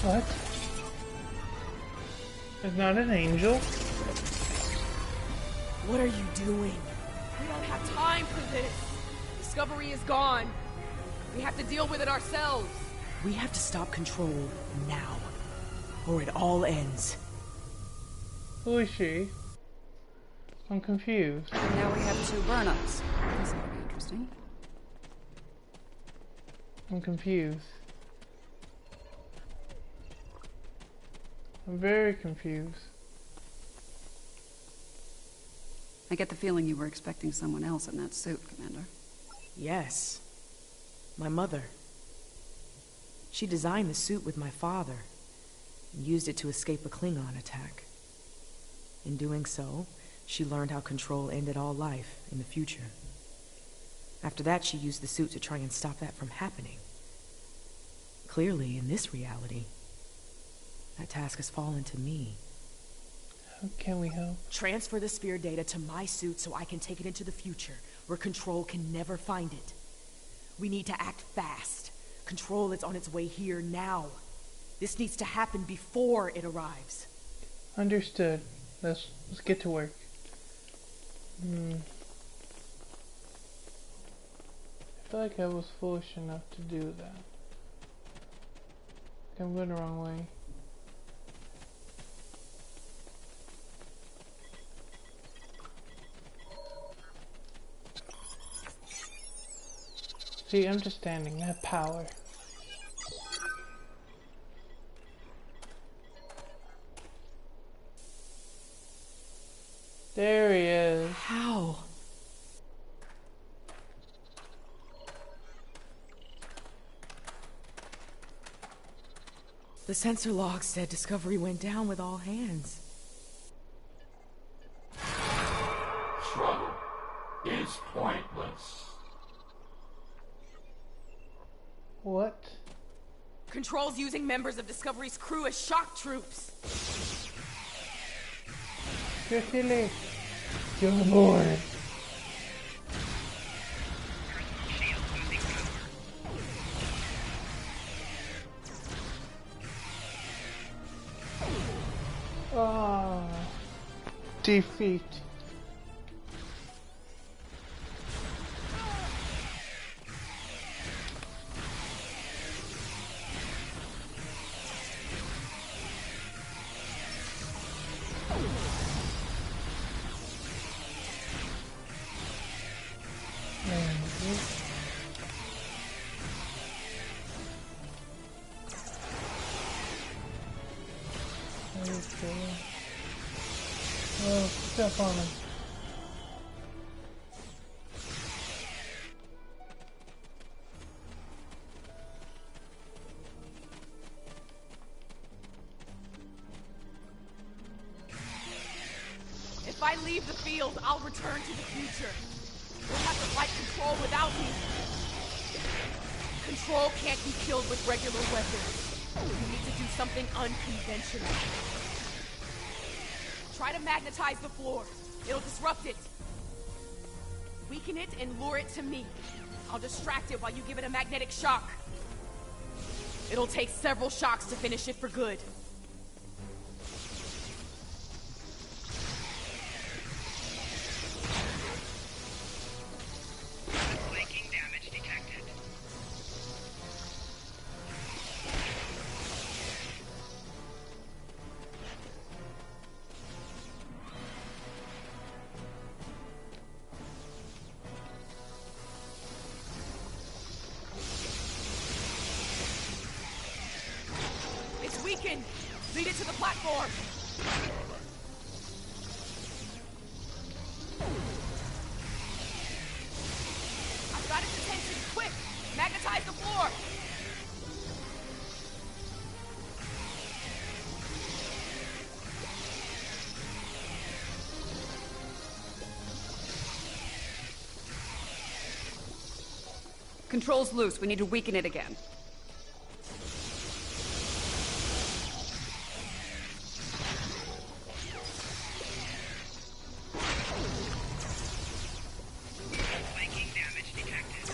What? It's not an angel? What are you doing? We don't have time for this. Discovery is gone. We have to deal with it ourselves. We have to stop Control now, or it all ends. Who is she? I'm confused. And now we have 2 burn-ups. This will be interesting. I'm confused. I'm very confused. I get the feeling you were expecting someone else in that suit, Commander. Yes. My mother. She designed the suit with my father and used it to escape a Klingon attack. In doing so, she learned how Control ended all life in the future. After that, she used the suit to try and stop that from happening. Clearly, in this reality, that task has fallen to me. How can we help? Transfer the sphere data to my suit so I can take it into the future, where Control can never find it. We need to act fast. Control is on its way here now. This needs to happen before it arrives. Understood. Let's get to work. I feel like I was foolish enough to do that. I'm going the wrong way. See, I'm just standing. I have power. There he is. How? The The sensor log said Discovery went down with all hands. Trouble is pointless. What? Control's using members of Discovery's crew as shock troops. You're silly. You're bored. Ah, defeat. Oh, step on him. If I leave the field, I'll return to the future. You'll have to fight Control without me. Control can't be killed with regular weapons. You need to do something unconventional. Try to magnetize the floor. It'll disrupt it. Weaken it and lure it to me. I'll distract it while you give it a magnetic shock. It'll take several shocks to finish it for good. Flanking damage detected. It's weakened. Lead it to the platform. I've got its attention. Quick! Magnetize the floor! Control's loose. We need to weaken it again. Flanking damage detected.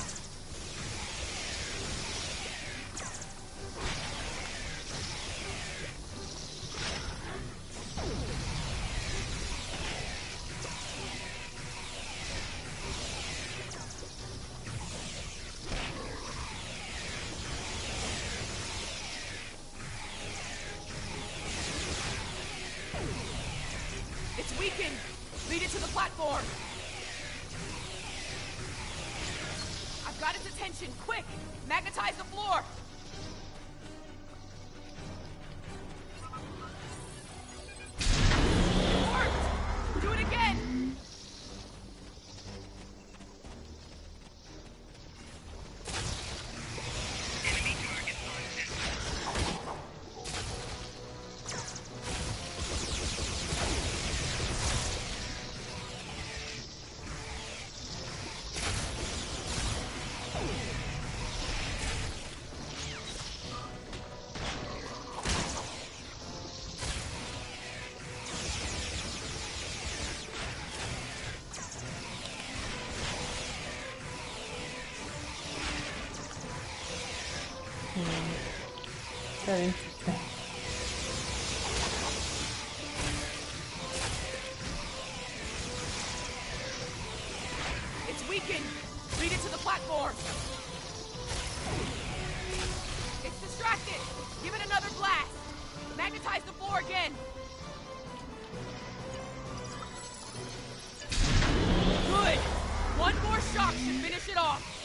It's weakened. Lead it to the platform. I've got its attention. Quick! Magnetize the floor! Worked! Do it again! Enemy target on sensor. Very interesting. It's weakened. Lead it to the platform. It's distracted. Give it another blast. Magnetize the floor again. Good. One more shock should finish it off.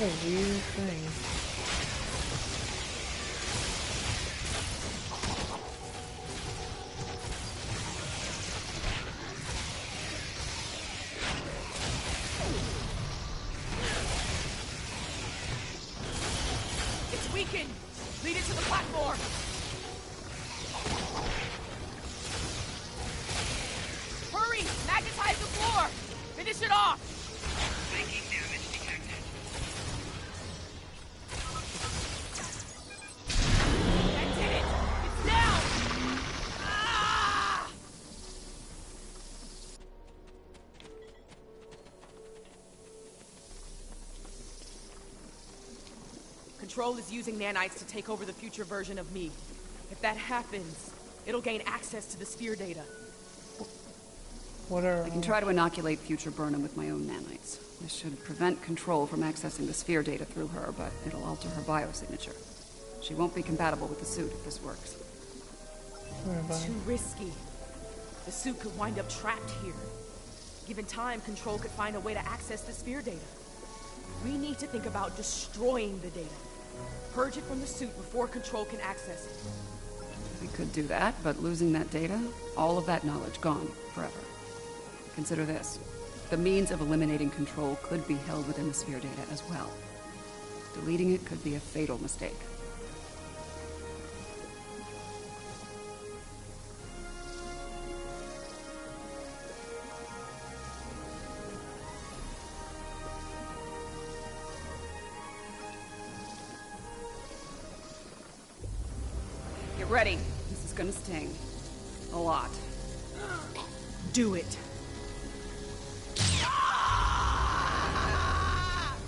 What a weird thing. It's weakened! Lead it to the platform! Hurry! Magnetize the floor! Finish it off! Making damage detected. That did it! It's down! Ah! Control is using nanites to take over the future version of me. If that happens, it'll gain access to the sphere data. I can try to inoculate future Burnham with my own nanites. This should prevent Control from accessing the sphere data through her, but it'll alter her biosignature. She won't be compatible with the suit if this works. Too risky. The suit could wind up trapped here. Given time, Control could find a way to access the sphere data. We need to think about destroying the data. Purge it from the suit before Control can access it. We could do that, but losing that data, all of that knowledge gone forever. Consider this. The means of eliminating Control could be held within the sphere data as well. Deleting it could be a fatal mistake. Get ready. This is gonna sting. A lot. Do it.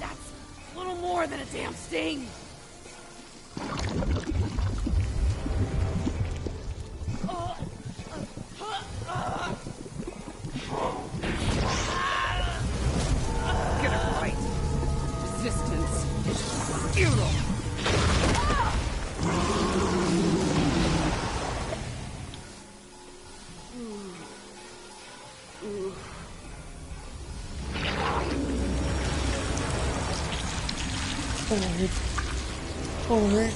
That's a little more than a damn sting. Get it right. Resistance is futile. Over.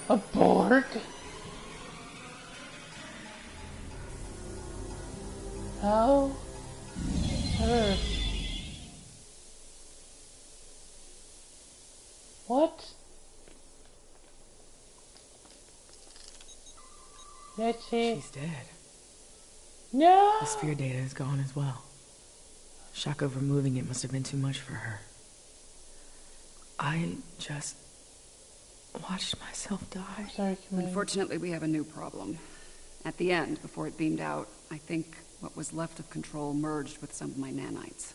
A Borg? How? Her. What? That's it. She's dead. No! The sphere data is gone as well. Shock of removing it must have been too much for her. I just watched myself die. Sorry, Commander. Unfortunately, we have a new problem. At the end, before it beamed out, I think what was left of Control merged with some of my nanites.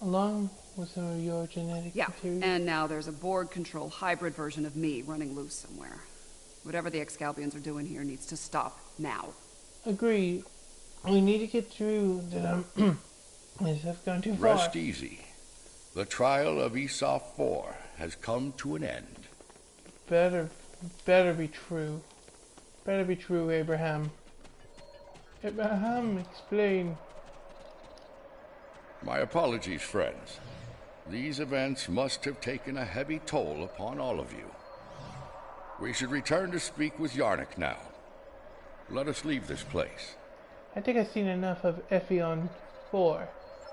Along with some of your genetic material? And now there's a Borg Control hybrid version of me running loose somewhere. Whatever the Excalbians are doing here needs to stop now. Agreed. We need to get through the this has gone too far. Rest easy. The trial of Esau 4 has come to an end. Better be true. Better be true, Abraham. Abraham, explain. My apologies, friends. These events must have taken a heavy toll upon all of you. We should return to speak with Yarnik now. Let us leave this place. I think I've seen enough of Ephion 4.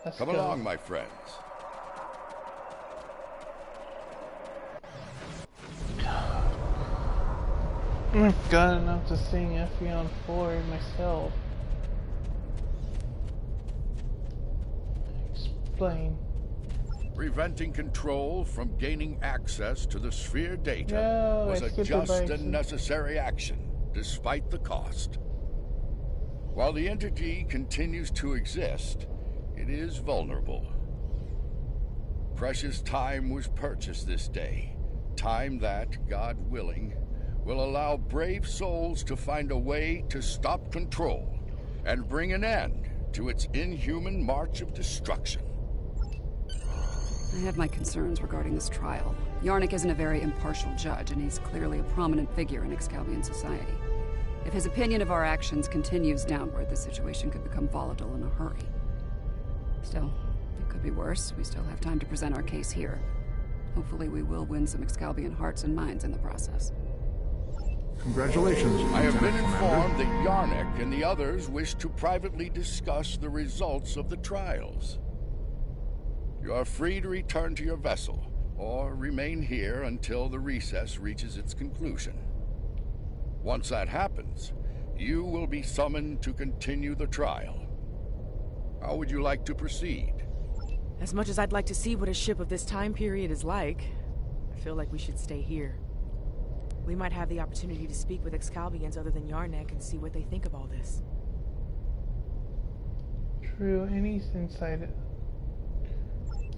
Let's Come go. along, my friends. I've got enough to sing Ephion 4 myself. Explain. Preventing Control from gaining access to the sphere data No, was I a skipped just it by and necessary action, despite the cost. While the entity continues to exist, it is vulnerable. Precious time was purchased this day. Time that, God willing, will allow brave souls to find a way to stop Control and bring an end to its inhuman march of destruction. I have my concerns regarding this trial. Yarnik isn't a very impartial judge, and he's clearly a prominent figure in Excalbian society. If his opinion of our actions continues downward, the situation could become volatile in a hurry. Still, it Could be worse. We still have time to present our case here. Hopefully we will win some Excalbian hearts and minds in the process. Congratulations, I have been Lieutenant informed that Yarnek and the others wish to privately discuss the results of the trials. You are free to return to your vessel, or remain here until the recess reaches its conclusion. Once that happens, you will be summoned to continue the trial. How would you like to proceed? As much as I'd like to see what a ship of this time period is like, I feel like we should stay here. We might have the opportunity to speak with Excalbians other than Yarnek and see what they think of all this. True, and he's inside it.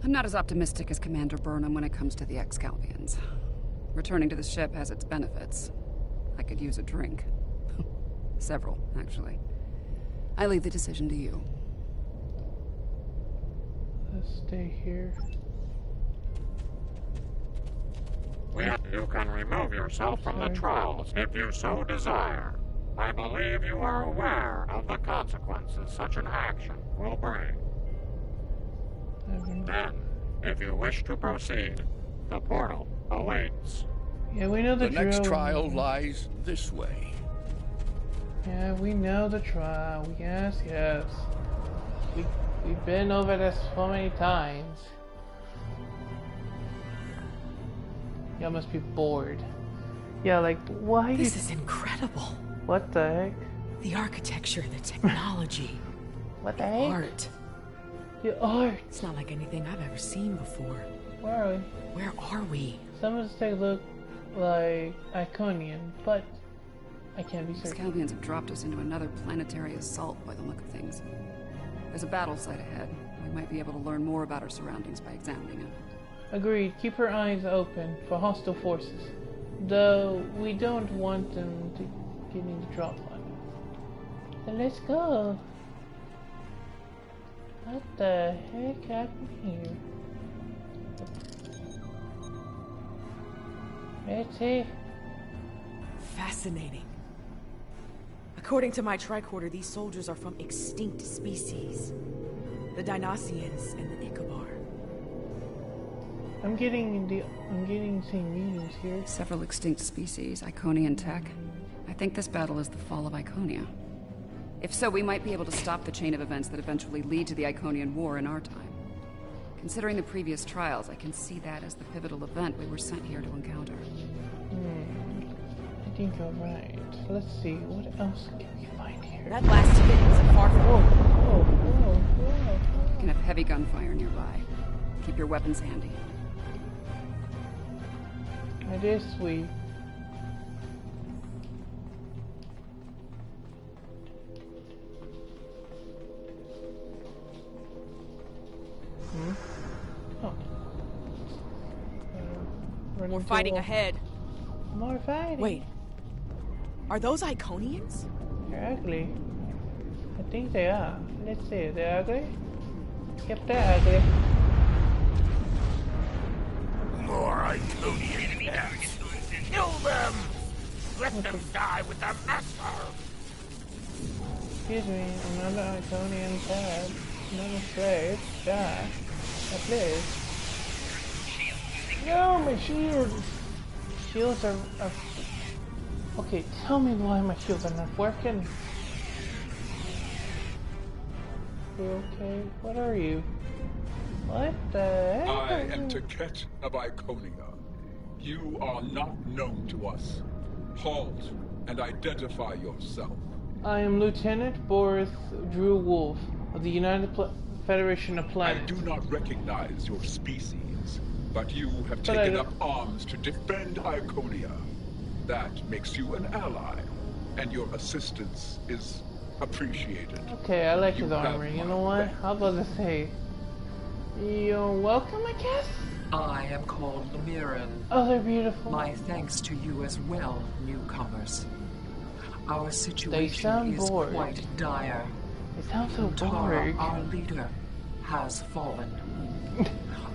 I'm not as optimistic as Commander Burnham when it comes to the Excalbians. Returning to the ship has its benefits. I could use a drink. Several, actually. I leave the decision to you. Let's stay here. You can remove yourself from the trials if you so desire. I believe you are aware of the consequences such an action will bring. Then, if you wish to proceed, the portal awaits. Yeah, we know the next trial lies this way. Yeah, we know the trial. Yes, yes. We've been over this so many times. Y'all must be bored. Yeah, like, why? This is incredible. What the heck? The architecture, the technology. What the heck? Art. The art. It's not like anything I've ever seen before. Where are we? Where are we? Some of us take a look like Iconian, but I can't be certain. Excalbians have dropped us into another planetary assault by the look of things. There's a battle site ahead. We might be able to learn more about our surroundings by examining it. Agreed. Keep her eyes open for hostile forces. Though we don't want them to get into drop on us. So let's go. What the heck happened here? Let's see. Fascinating. According to my tricorder, these soldiers are from extinct species. The Dynasians and the Ichabod. I'm getting same meanings here. Several extinct species, Iconian tech. I think this battle is the fall of Iconia. If so, we might be able to stop the chain of events that eventually lead to the Iconian War in our time. Considering the previous trials, I can see that as the pivotal event we were sent here to encounter. I think you're right. Let's see, what else can we find here? That last hit wasn't far from Whoa. You can have heavy gunfire nearby. Keep your weapons handy. It is sweet. Oh. More fighting ahead. More fighting? Wait. Are those Iconians? They're ugly. I think they are. Let's see. They're ugly? Yep, they're ugly. More Iconian deaths. Kill them! Let them die with their master! Excuse me, another Iconian tab. Another slave. Die. Please. No, my shields! Shields are... Okay, tell me why my shields are not working. You okay? What are you? What the heck? I am Taket of Iconia. You are not known to us. Halt and identify yourself. I am Lieutenant Boris Drew Wolf of the United Federation of Planets. I do not recognize your species, but you have taken up arms to defend Iconia. That makes you an ally, and your assistance is appreciated. Okay, I like his armor. You know what? How about to say, you're welcome, I guess? I am called Lemiran. Oh, they're beautiful. My thanks to you as well, newcomers. Our situation is quite dire. They sound so Tara, bored. our leader, has fallen.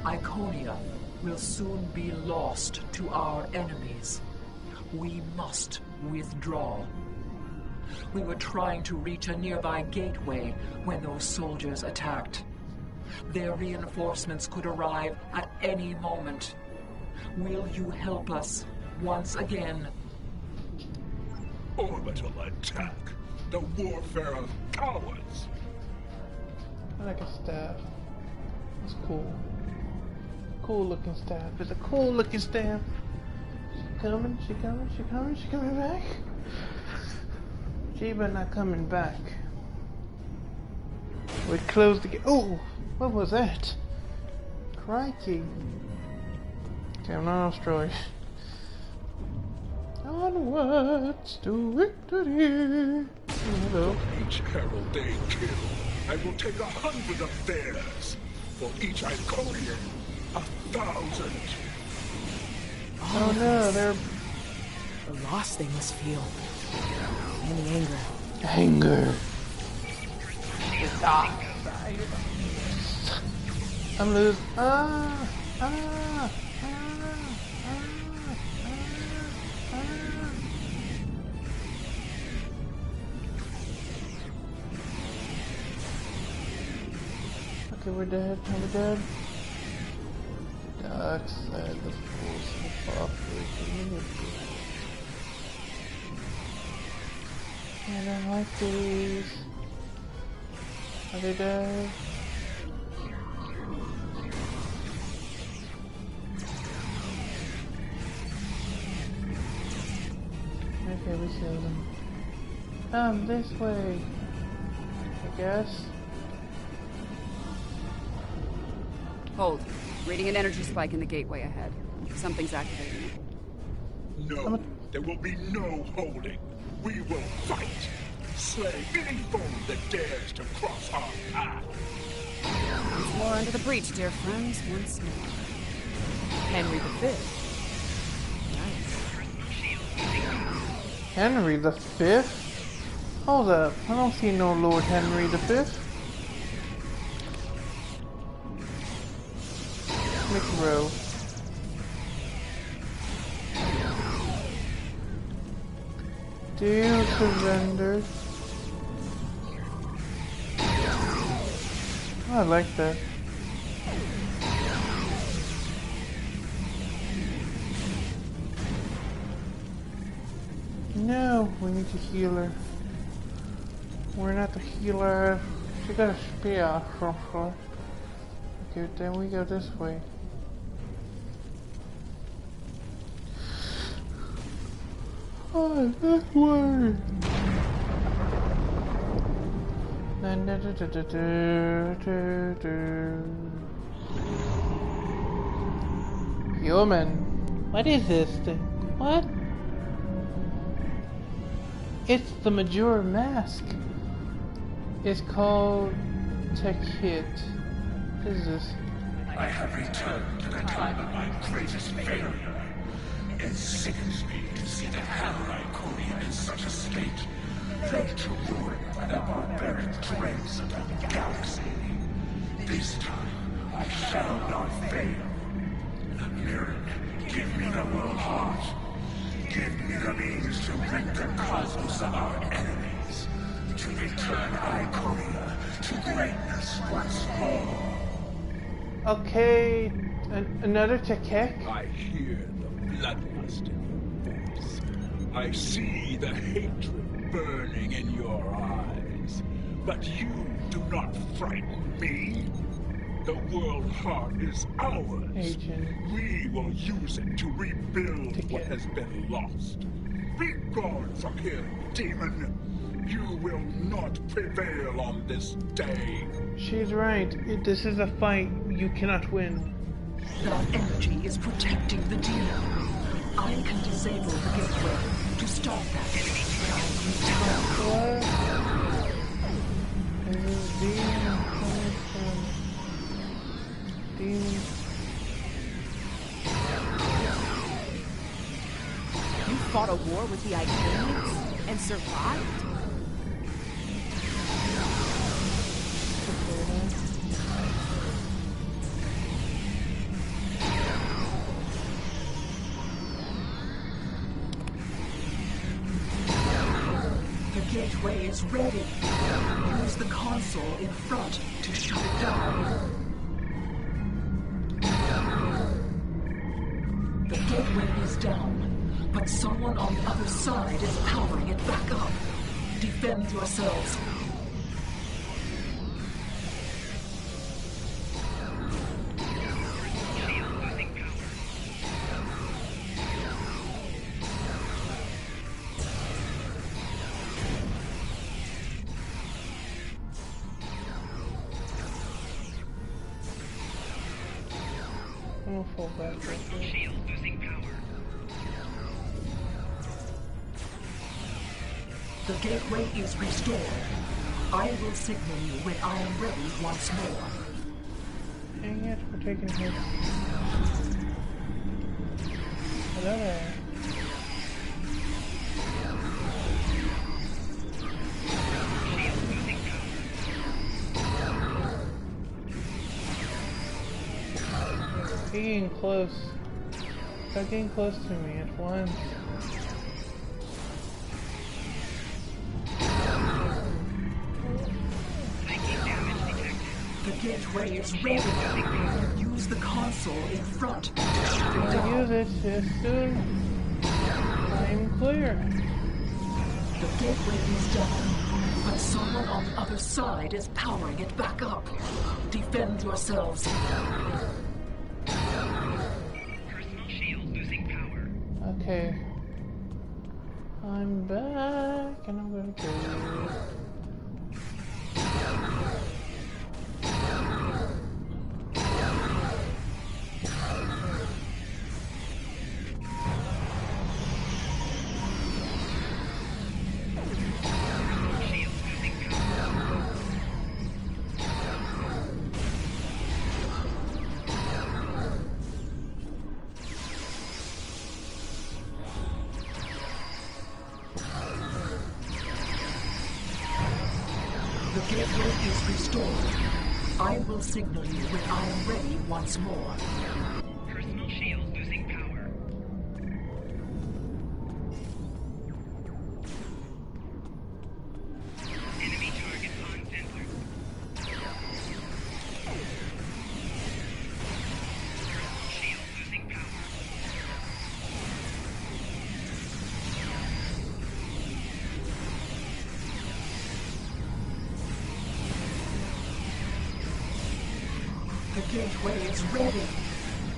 Iconia will soon be lost to our enemies. We must withdraw. We were trying to reach a nearby gateway when those soldiers attacked. Their reinforcements could arrive at any moment. Will you help us once again? Orbital attack. The warfare of cowards. I like a staff. It's cool. Cool looking staff. It's a cool looking staff. She coming back. She but not coming back. We closed the gate. Oh, what was that? Crikey. Okay, I'm not destroyed. Onwards to victory. Hello. Each herald they kill, I will take 100 of theirs. For each Iconian, 1,000. Oh no, they're... The loss they must feel. And the anger. Anger. I'm losing. Okay, we're dead. We're dead. Dark side, the force of operation. I don't like these. Are they dead? Okay, we kill them. Come this way, I guess. Hold. Reading an energy spike in the gateway ahead. Something's activating it. No, there will be no holding. We will fight. Slay any foe that dares to cross our path. Once more into the breach, dear friends. Once more. Henry V. Nice. Henry V? Hold up. I don't see no Lord Henry V. McRow. Do you surrender? Oh, I like that. No, we need to heal her. We're not the healer. She got a spear from her. Okay, then we go this way. Oh, that way. Human. What is this thing? What? It's the Majora mask. It's called Tech Hit. What is this? I have returned to the time of my greatest failure. It sickens me to see the Hammer Iconia in such a state, laid to ruin by the barbaric dregs of the galaxy. This time, I shall not fail. Mirren, give me the world heart. Give me the means to rid the cosmos of our enemies, to return Iconia to greatness once more. Okay, another Tekek? I hear the bloodlust in your voice. I see the hatred burning in your eyes. But you do not frighten me. The world heart is ours. Agent. We will use it to rebuild what has been lost. Be gone from here, demon. You will not prevail on this day. She's right. This is a fight you cannot win. That energy is protecting the demon. I can disable the gateway to stop that. What? This is demon coming from... Demon... You fought a war with the Iconians and survived? The gateway is ready. Use the console in front to shut it down. down, but someone on the other side is powering it back up. Defend yourselves. Fall back. Shield losing power. The gateway is restored. I will signal you when I am ready once more. Dang it, we're taking hits. Hello there. Getting close. Stop getting close to me at once. The gateway is ready. Use the console in front. I'll use it as soon as I'm clear. The gateway is down, but someone on the other side is powering it back up. Defend yourselves. Personal shield losing power. Okay. I'm back and I'm gonna kill you. The gateway is restored. I will signal you when I am ready once more. Personal shield losing power. Enemy target on center. Personal shield losing power. The gateway is ready.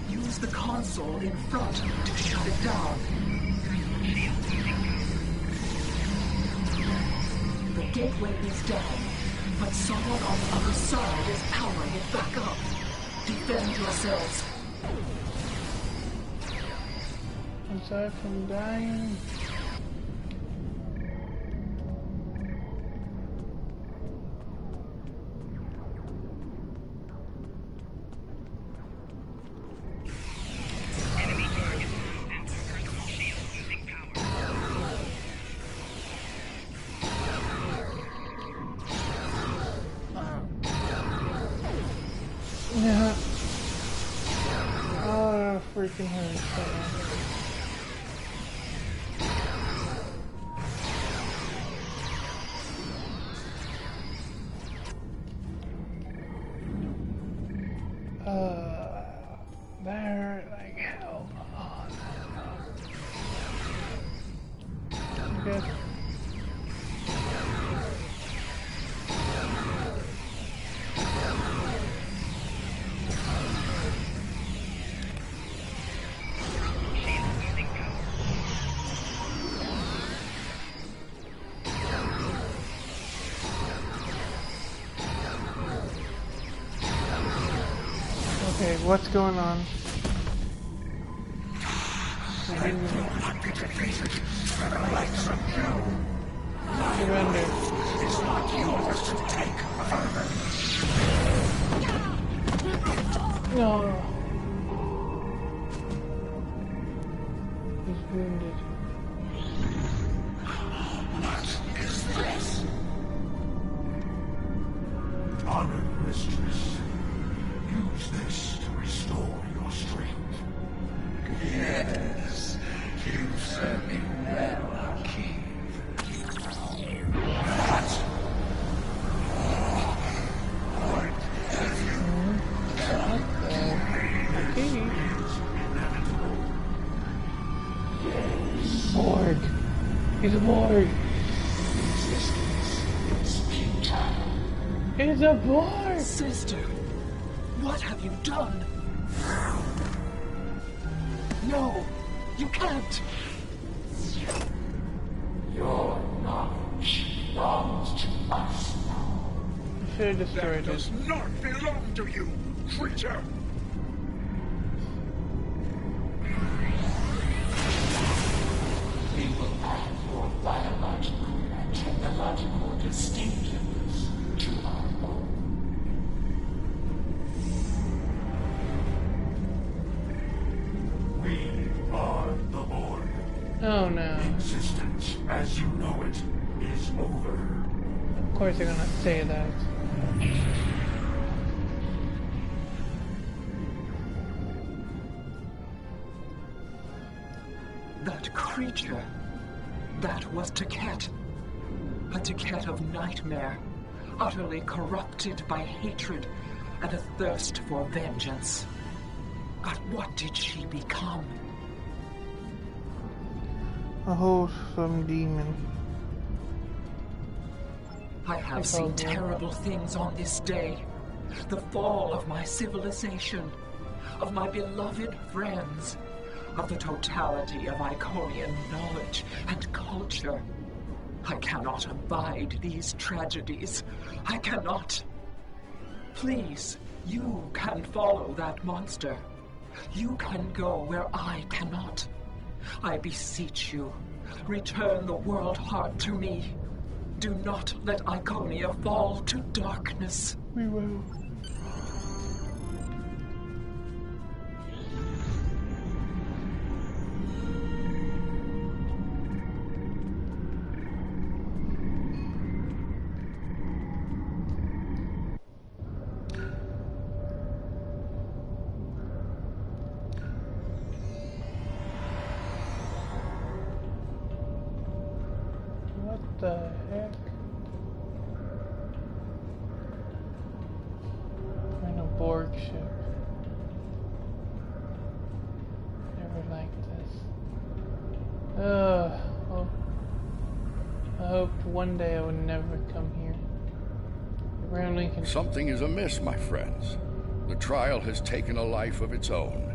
Use the console in front to shut it down. The gateway is down, but someone on the other side is powering it back up. Defend yourselves. Aside from dying. Yeah. Oh, that freaking hurts so much. That hurt like hell. Oh, no. Good. Okay, what's going on? I will not be defeated for the likes of you. Surrender. It's not yours to take further. No. He's wounded. What is this? Honored mistress, use this to restore your strength. Yes, you serve me well, King. What have you done? He's a Borg. He's a Borg. Sister, what have you done? No, you can't. Your knowledge belongs to us now. You should have destroyed it. That does not belong to you, creature. We will add your biological and technological distinctiveness to our own. We are the Borg. Oh no. Existence as you know it is over. Of course they're gonna say that. That creature, that was Taket. A Taket of nightmare, utterly corrupted by hatred and a thirst for vengeance. But what did she become? A wholesome demon. I have seen terrible things on this day. The fall of my civilization, of my beloved friends, of the totality of Iconian knowledge and culture. I cannot abide these tragedies. I cannot. Please, you can follow that monster. You can go where I cannot. I beseech you, return the world heart to me. Do not let Iconia fall to darkness. We will. What the heck? We're in a Borg ship. Never liked this. Oh, I hoped one day I would never come here. Abraham Lincoln. Something is amiss, my friends. The trial has taken a life of its own,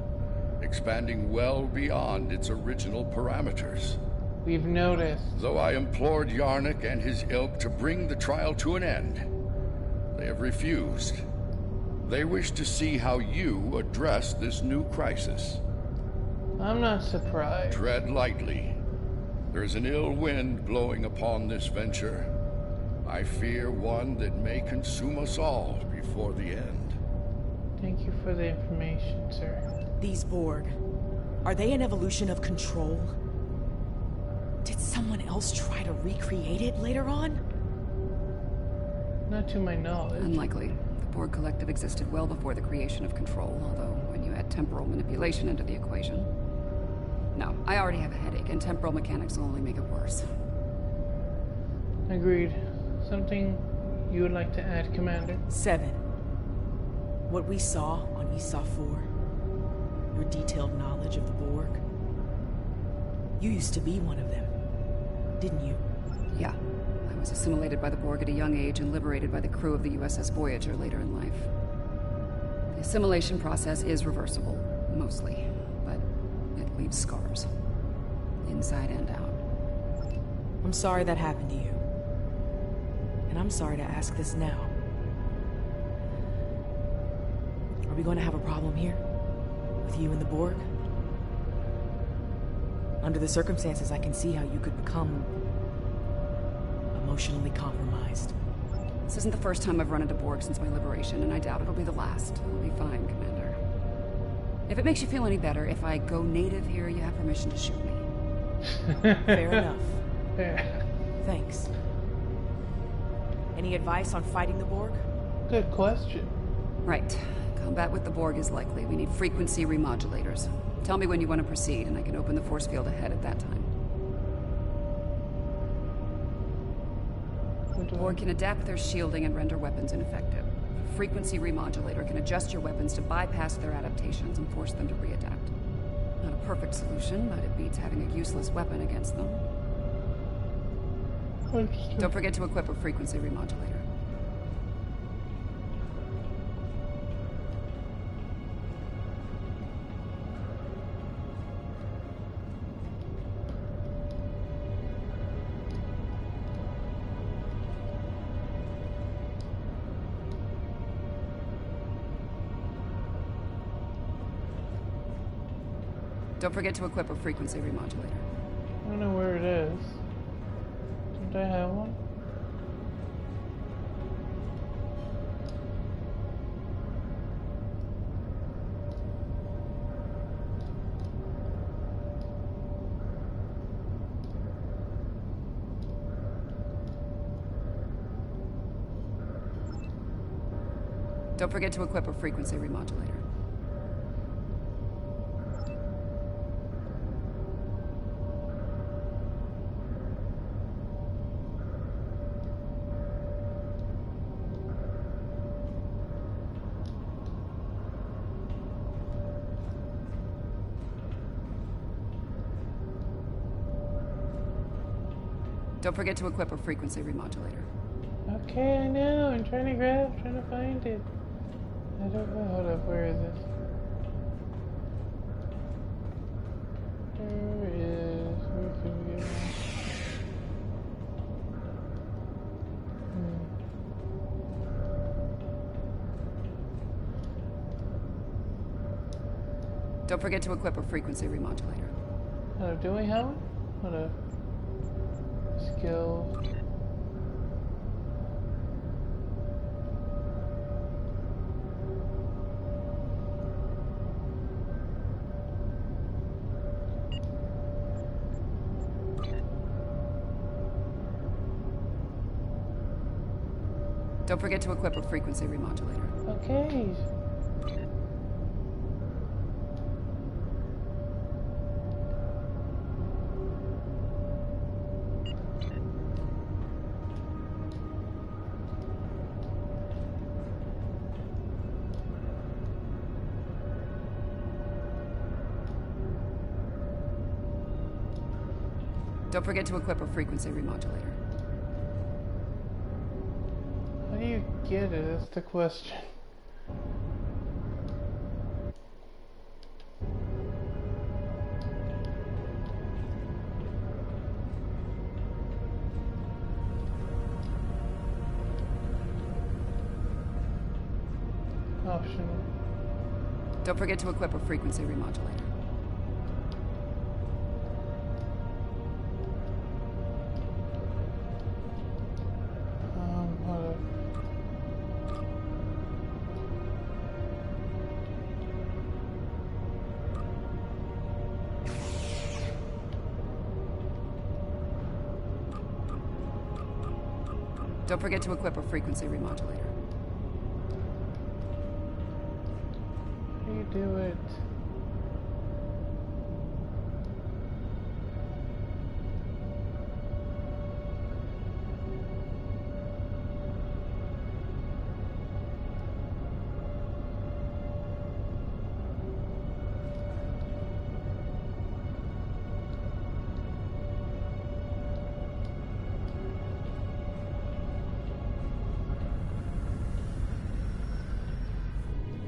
expanding well beyond its original parameters. We've noticed. Though I implored Yarnik and his ilk to bring the trial to an end, they have refused. They wish to see how you address this new crisis. I'm not surprised. Tread lightly. There's an ill wind blowing upon this venture. I fear one that may consume us all before the end. Thank you for the information, sir. These Borg, are they an evolution of control? Did someone else try to recreate it later on? Not to my knowledge. Unlikely. The Borg Collective existed well before the creation of Control, although when you add temporal manipulation into the equation... No, I already have a headache, and temporal mechanics will only make it worse. Agreed. Something you would like to add, Commander? 7. What we saw on Esau 4, your detailed knowledge of the Borg. You used to be one of them, didn't you? Yeah. I was assimilated by the Borg at a young age and liberated by the crew of the USS Voyager later in life. The assimilation process is reversible, mostly, but it leaves scars. Inside and out. I'm sorry that happened to you. And I'm sorry to ask this now. Are we going to have a problem here? With you and the Borg? Under the circumstances, I can see how you could become emotionally compromised. This isn't the first time I've run into Borg since my liberation, and I doubt it'll be the last. I'll be fine, Commander. If it makes you feel any better, if I go native here, you have permission to shoot me. Fair enough. Fair. Thanks. Any advice on fighting the Borg? Good question. Right. Combat with the Borg is likely. We need frequency remodulators. Tell me when you want to proceed, and I can open the force field ahead at that time. Borg can adapt their shielding and render weapons ineffective. A frequency remodulator can adjust your weapons to bypass their adaptations and force them to readapt. Not a perfect solution, but it beats having a useless weapon against them. Don't forget to equip a frequency remodulator. Don't forget to equip a frequency remodulator. I don't know where it is. Don't I have one? Don't forget to equip a frequency remodulator. Don't forget to equip a frequency remodulator. Okay, I know. I'm trying to find it. I don't know. Hold up, where is it? Where can we get one? Don't forget to equip a frequency remodulator. Hold up, do we have one? Hold up. Skill. Don't forget to equip a frequency remodulator. Okay. Don't forget to equip a frequency remodulator. How do you get it? That's the question. Optional. Don't forget to equip a frequency remodulator. Hold up. Don't forget to equip a frequency remodulator. How do you do it?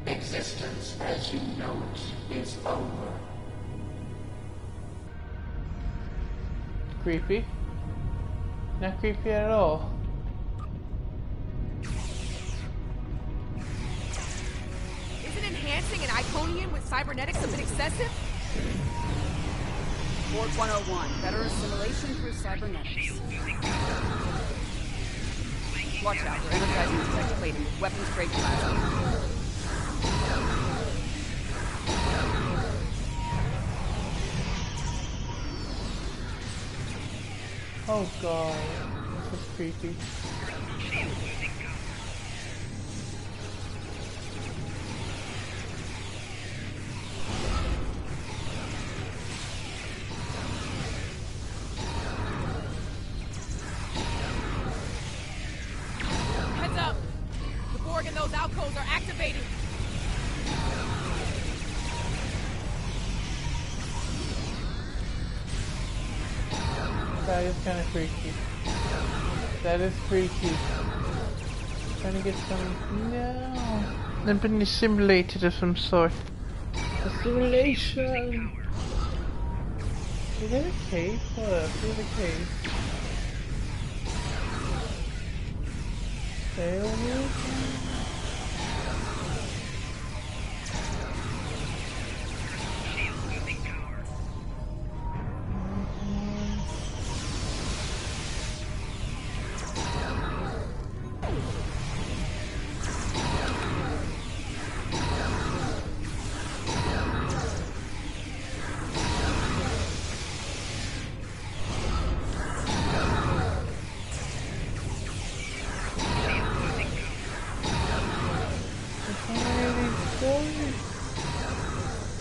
Existence as you know it is over. Creepy. Not creepy at all. Isn't enhancing an Iconian with cybernetics a bit excessive? Board 101. Better assimilation through cybernetics. Watch out. We're energizing detect plating with weapons-grade plasma. Oh god, this is creepy. Heads up! The Borg and those alcoves are activating! That is kind of freaky. That is pretty cute. Trying to get some. No. They've been simulated of some sort. A simulation. Is that a cave? Hold up, is it a cave? Stay over here.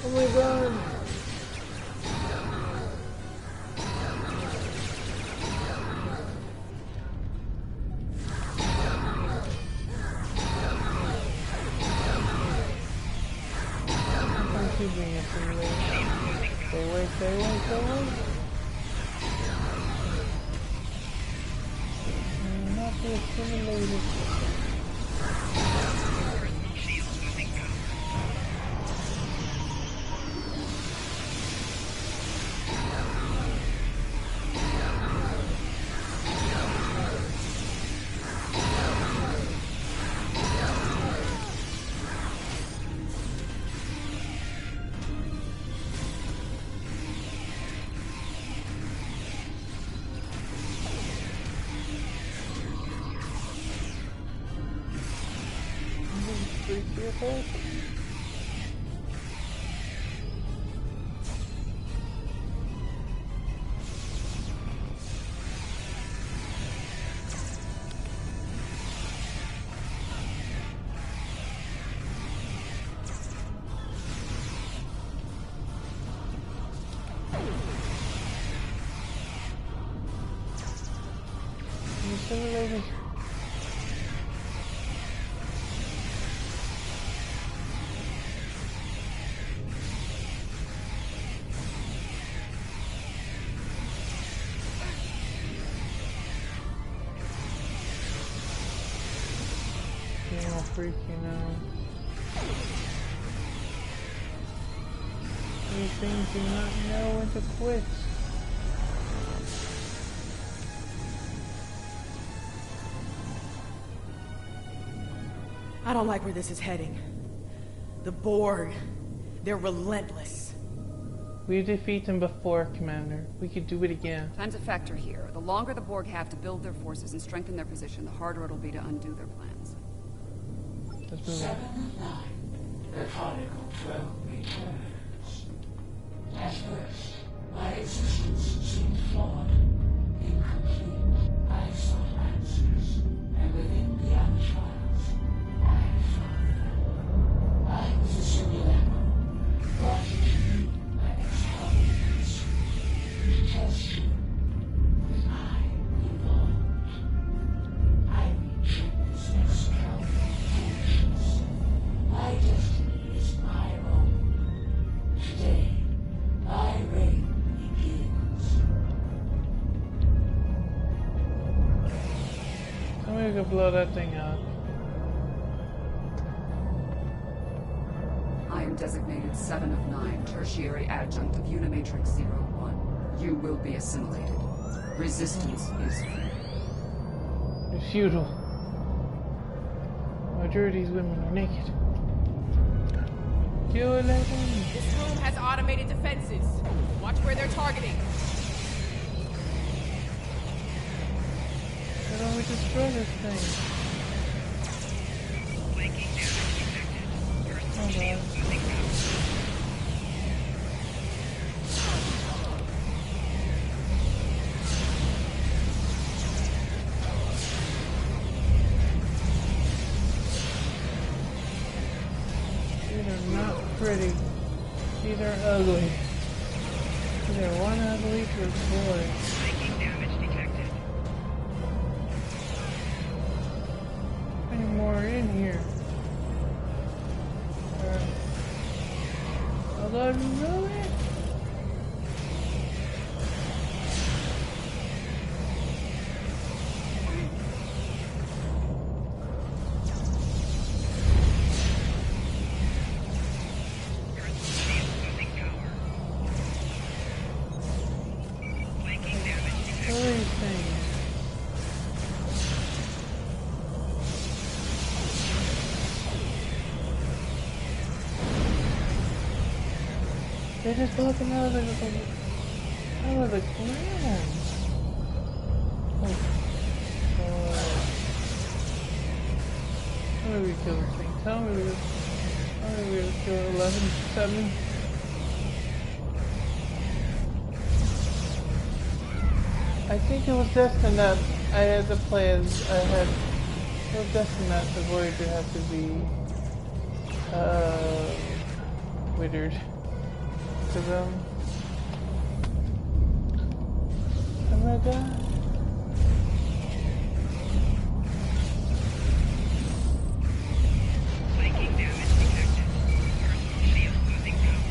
Oh my god! Keep being a simulation. Stay away, stay away, stay away. Not be assimilated. Simulated. Getting all freaky now. These things do not know when to quit. I don't like where this is heading. The Borg, they're relentless. We defeat them before, Commander. We could do it again. Time's a factor here. The longer the Borg have to build their forces and strengthen their position, the harder it'll be to undo their plans. Let's move 7 of 9. The prodigal 12 returns. At first, my existence seemed flawed, incomplete. I sought answers, and within the trials, I found them. I was a simulacrum, brought to you by extraordinaries, to test you. With I involved. I reject this extraordinary foolishness. My destiny is my own. Today, my reign begins. Somebody could blow that thing up. I am designated 7 of 9, tertiary adjunct of Unimatrix 01. You will be assimilated. Resistance is free. It's futile. Majority of these women are naked. Kill it, let them. This room has automated defenses. Watch where they're targeting. Why don't we destroy this thing? Oh god. These are not pretty. These are ugly. These are one ugly boy. Making damage detected. How many more are in here? Oh god, really? these things? They're just popping out of the ground. Oh, how did we kill this thing? Tell me we kill 11, 7. I think it was destined that I had to play as it was destined that the Voyager had to be withered. Because I'm gonna die. Breaking damage detected. Personal shield losing power.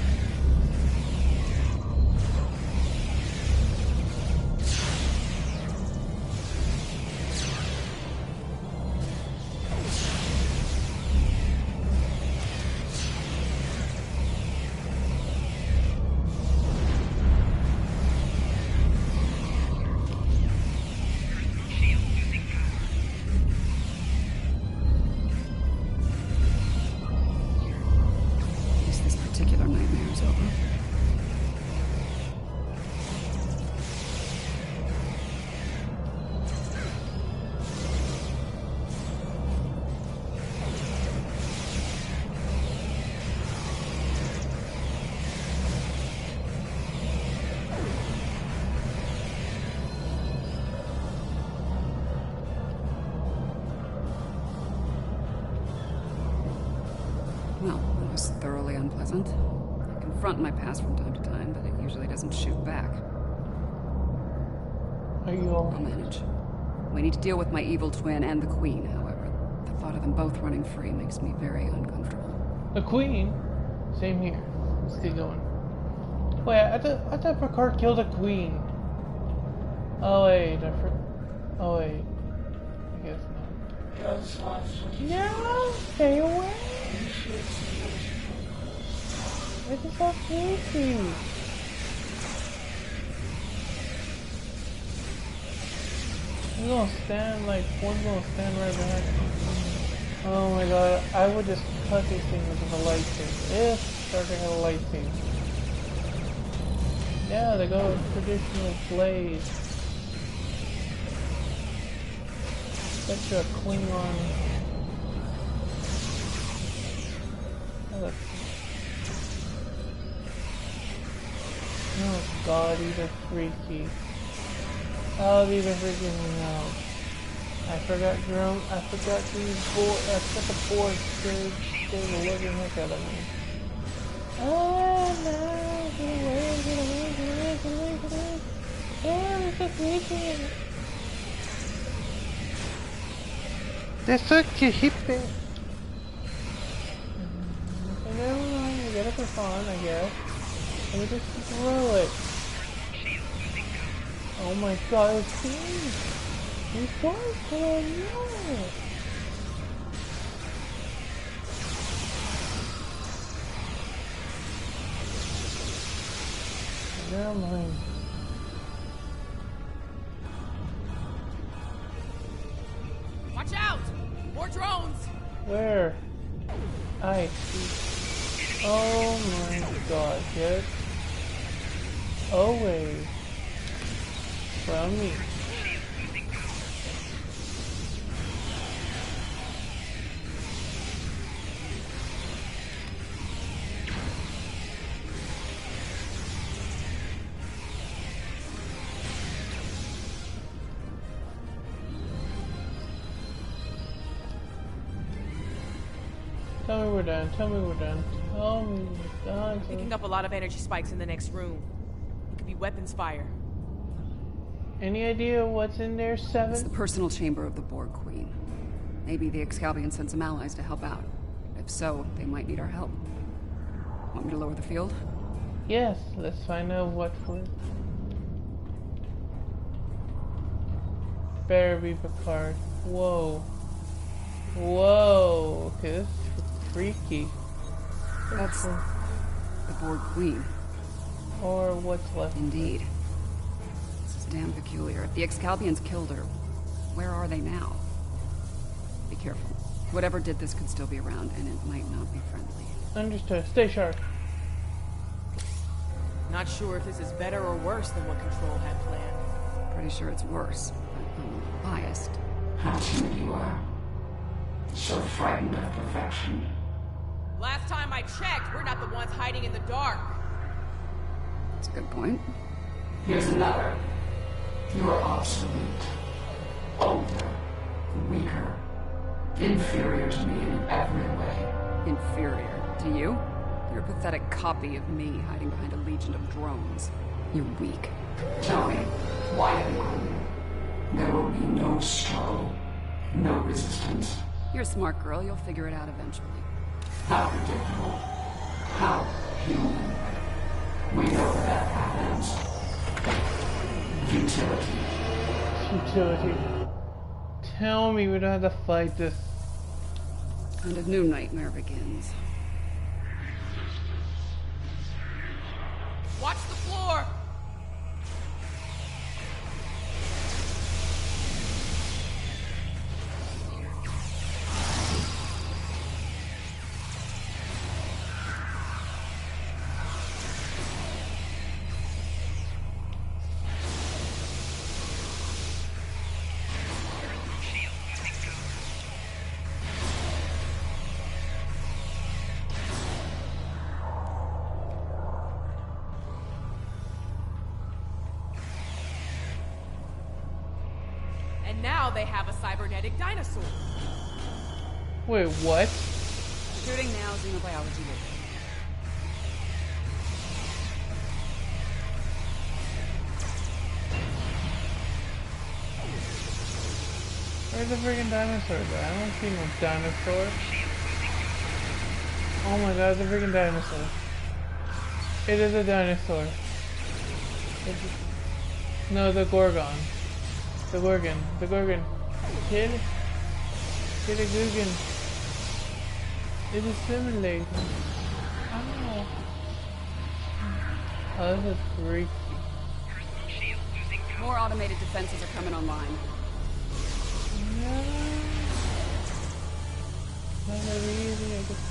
Well, it was thoroughly unpleasant. I confront my past from time to time, but it usually doesn't shoot back. Are you all? I'll manage. We need to deal with my evil twin and the Queen, however. The thought of them both running free makes me very uncomfortable. The Queen? Same here. Let's get going. Wait, I thought Picard killed the Queen. Oh wait, oh wait. I guess not. No, stay away. This is so creepy. He's gonna stand like one's gonna stand right behind him. Oh my god, I would just cut these things with a lightsaber. If starting a lightsaber. Yeah, they go traditional blade. Bet you a Klingon. Oh god, these are freaky. Oh, these are freaking me out. I forgot these boards. I forgot the boards scared the living heck out of me. Oh no, get away, get away, get away, get away, get away. Oh, they're so creepy. They're so creepy. Never mind, we get it for fun, I guess. Let me just throw it. Oh my god, it's me! You guys, oh no! Never mind. Watch out! More drones! Where? I see. Oh my god, get away from me. Tell me we're done. Tell me we're done. Oh my god. Picking up a lot of energy spikes in the next room. It could be weapons fire. Any idea what's in there, 7? It's the personal chamber of the Borg Queen. Maybe the Excalbians sent some allies to help out. If so, they might need our help. Want me to lower the field? Yes, let's find out what for. Better be Picard. Whoa. Whoa. Okay, this is freaky. That's the Borg Queen. Or what's left. Indeed. damn peculiar. If the Excalbians killed her, where are they now? Be careful. Whatever did this could still be around, and it might not be friendly. Understood. Stay sharp. Not sure if this is better or worse than what Control had planned. Pretty sure it's worse, but I'm biased. How timid you are. So frightened of perfection. Last time I checked, we're not the ones hiding in the dark. That's a good point. Here's another. You are obsolete. Older. Weaker. Inferior to me in every way. Inferior? To you? You're a pathetic copy of me hiding behind a legion of drones. You're weak. Tell me, why have you come? There will be no struggle. No resistance. You're a smart girl. You'll figure it out eventually. How predictable. How human. We know where that happens. Futility. Futility. Tell me we don't have to fight this. And a new nightmare begins. Watch the floor! And now they have a cybernetic dinosaur. Wait, what? Shooting now, xenobiology later. Where's the freaking dinosaur though? I don't see no dinosaur. Oh my god, it's a freaking dinosaur. It is a dinosaur. No, the Gorgon. The Gorgon. The Gorgon. Kid? Kid a Gorgon. It is simulating. Ow. Oh, this is freaky. More automated defenses are coming online. No. Not very easy, I guess.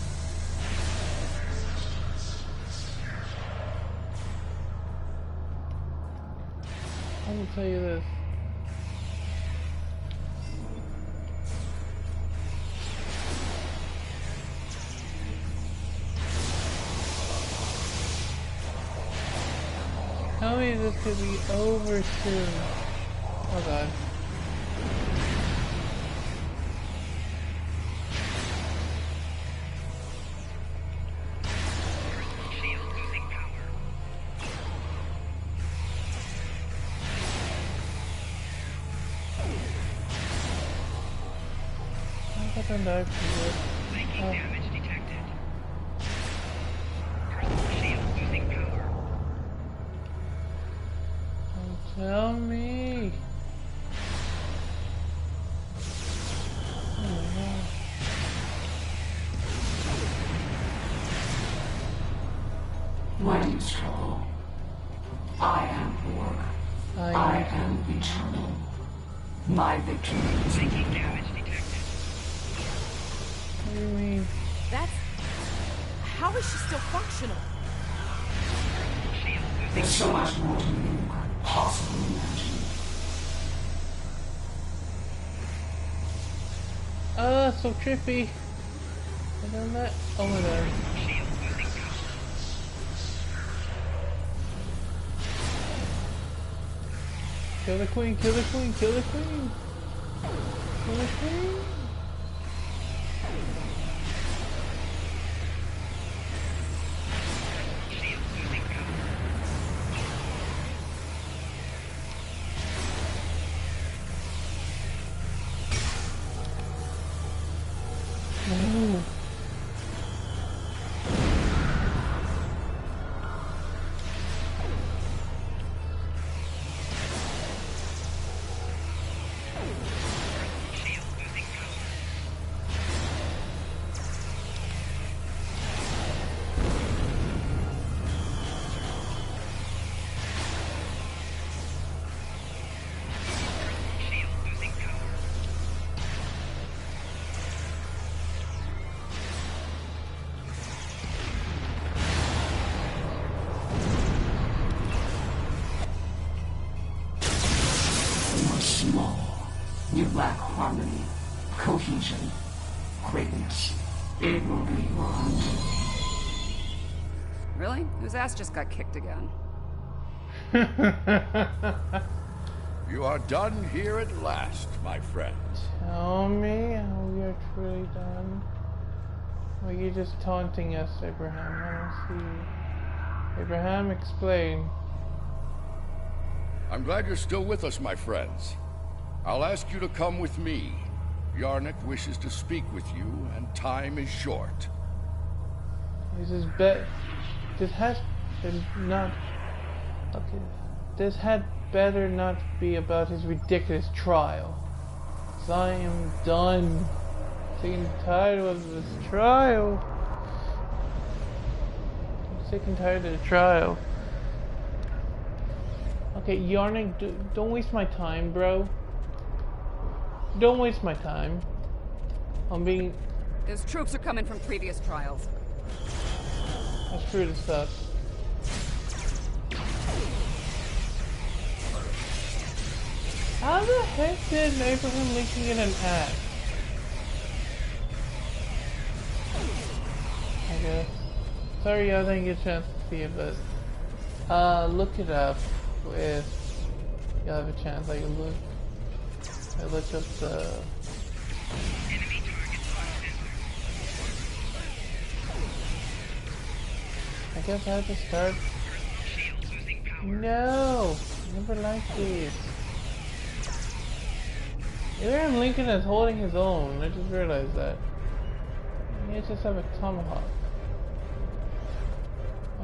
I'm gonna tell you this. Tell me this could be over soon. Oh god. I don't die for this. Damage detected. Shield losing power. Tell me. Oh my god. Why do you struggle? I am Borg. I am eternal. My victory is taking damage detected. What do you mean? That's... How is she still functional? There's so much more to me than I could possibly imagine. Ah, so trippy. I done that. Oh my god. Kill the queen, kill the queen, kill the queen! Kill the queen! No. small. You lack harmony, cohesion, greatness. It will be wrong. Really? Whose ass just got kicked again? You are done here at last, my friend. Tell me how we are truly done. Or are you just taunting us, Abraham? I don't see. Abraham, explain. I'm glad you're still with us, my friends. I'll ask you to come with me. Yarnik wishes to speak with you, and time is short. This is This has not. Okay. This had better not be about his ridiculous trial. 'Cause I am done. Sick and tired of this trial. I'm sick and tired of the trial. Okay, Yarnik, don't waste my time, bro. Don't waste my time. I'm being... Those troops are coming from previous trials. That's true to stuff. How the heck did Abraham Lincoln get an axe? I guess. Sorry I didn't get a chance to see it, but look it up if you have a chance. I look up the I guess I have to start. No, never liked these. Abraham Lincoln is holding his own. I just realized that. He just have a tomahawk.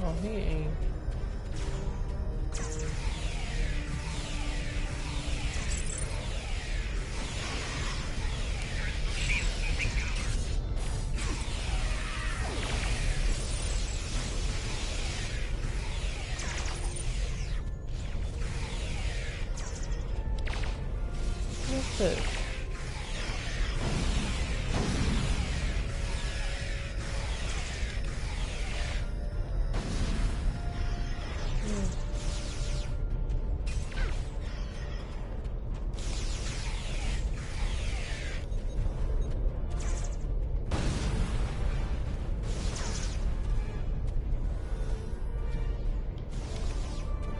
Oh, he ain't. What's this?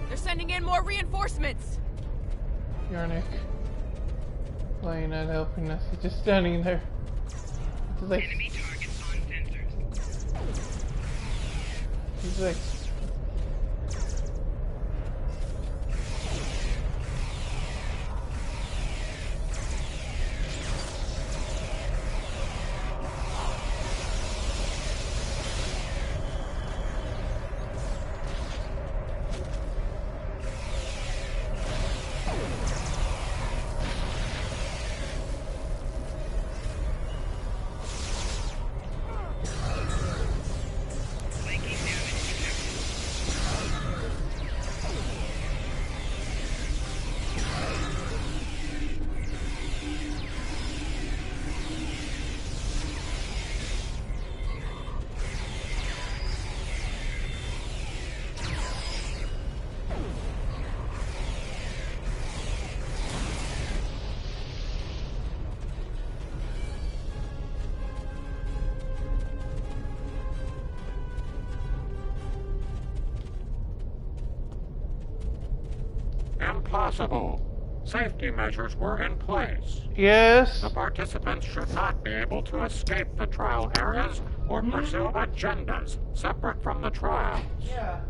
They're sending in more reinforcements. Yarnik. Why are you not helping us? He's just standing there. He's like... Enemy targets on sensors. He's like... Impossible. Safety measures were in place. Yes. The participants should not be able to escape the trial areas or pursue agendas separate from the trials. Yeah.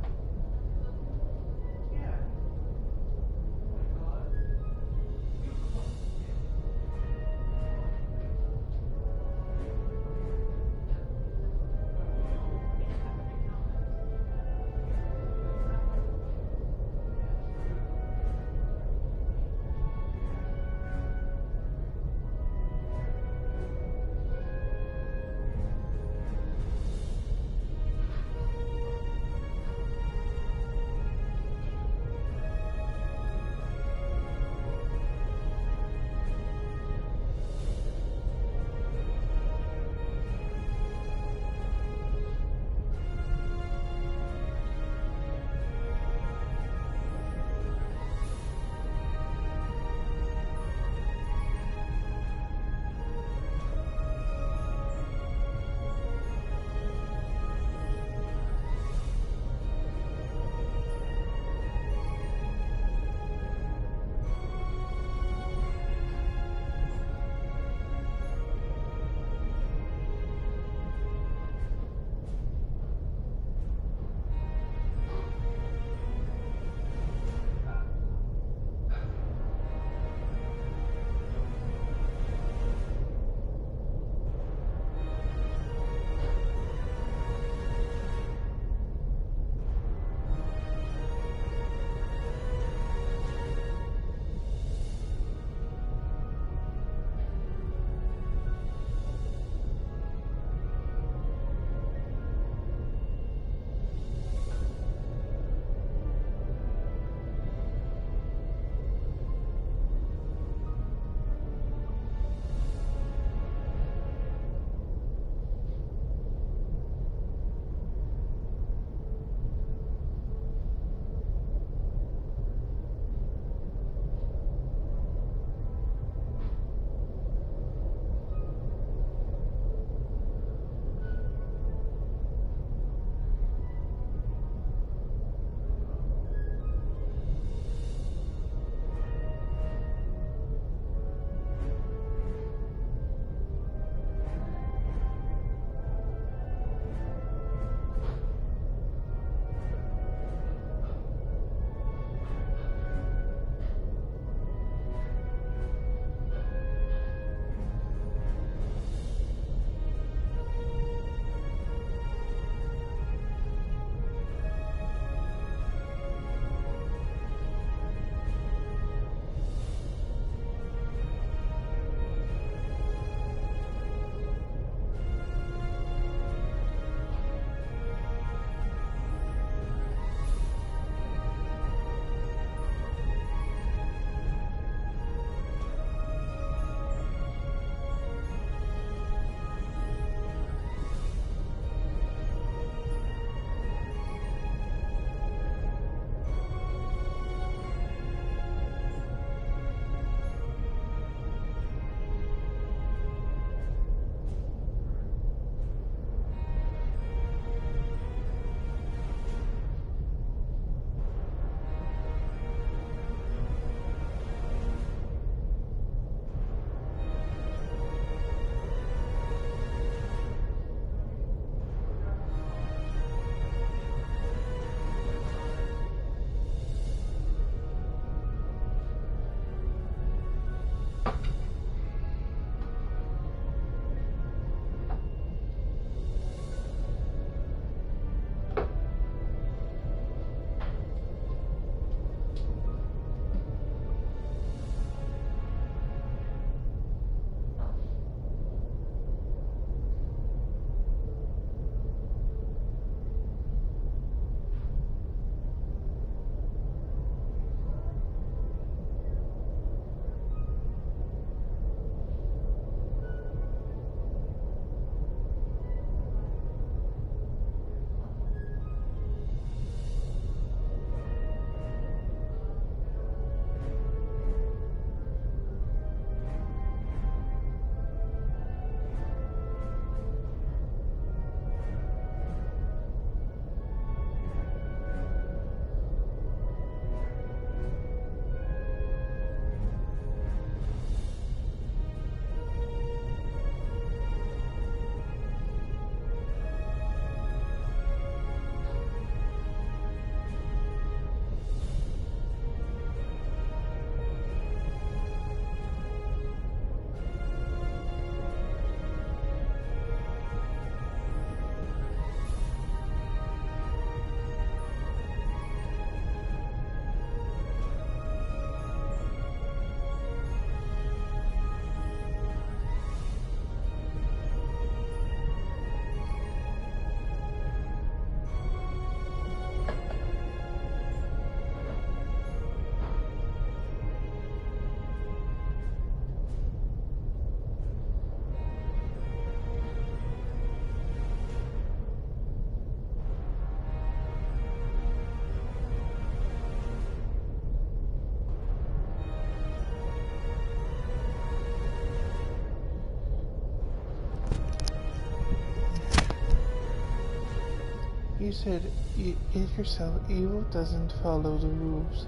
You said it yourself, evil doesn't follow the rules.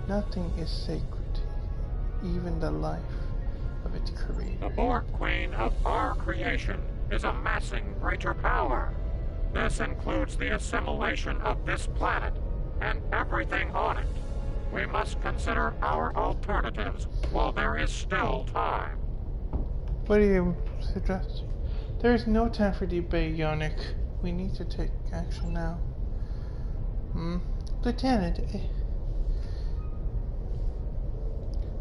Nothing is sacred, even the life of its creator. The Borg Queen of our creation is amassing greater power. This includes the assimilation of this planet and everything on it. We must consider our alternatives while there is still time. What do you suggest? There is no time for debate, Yannick. We need to take action now. Lieutenant.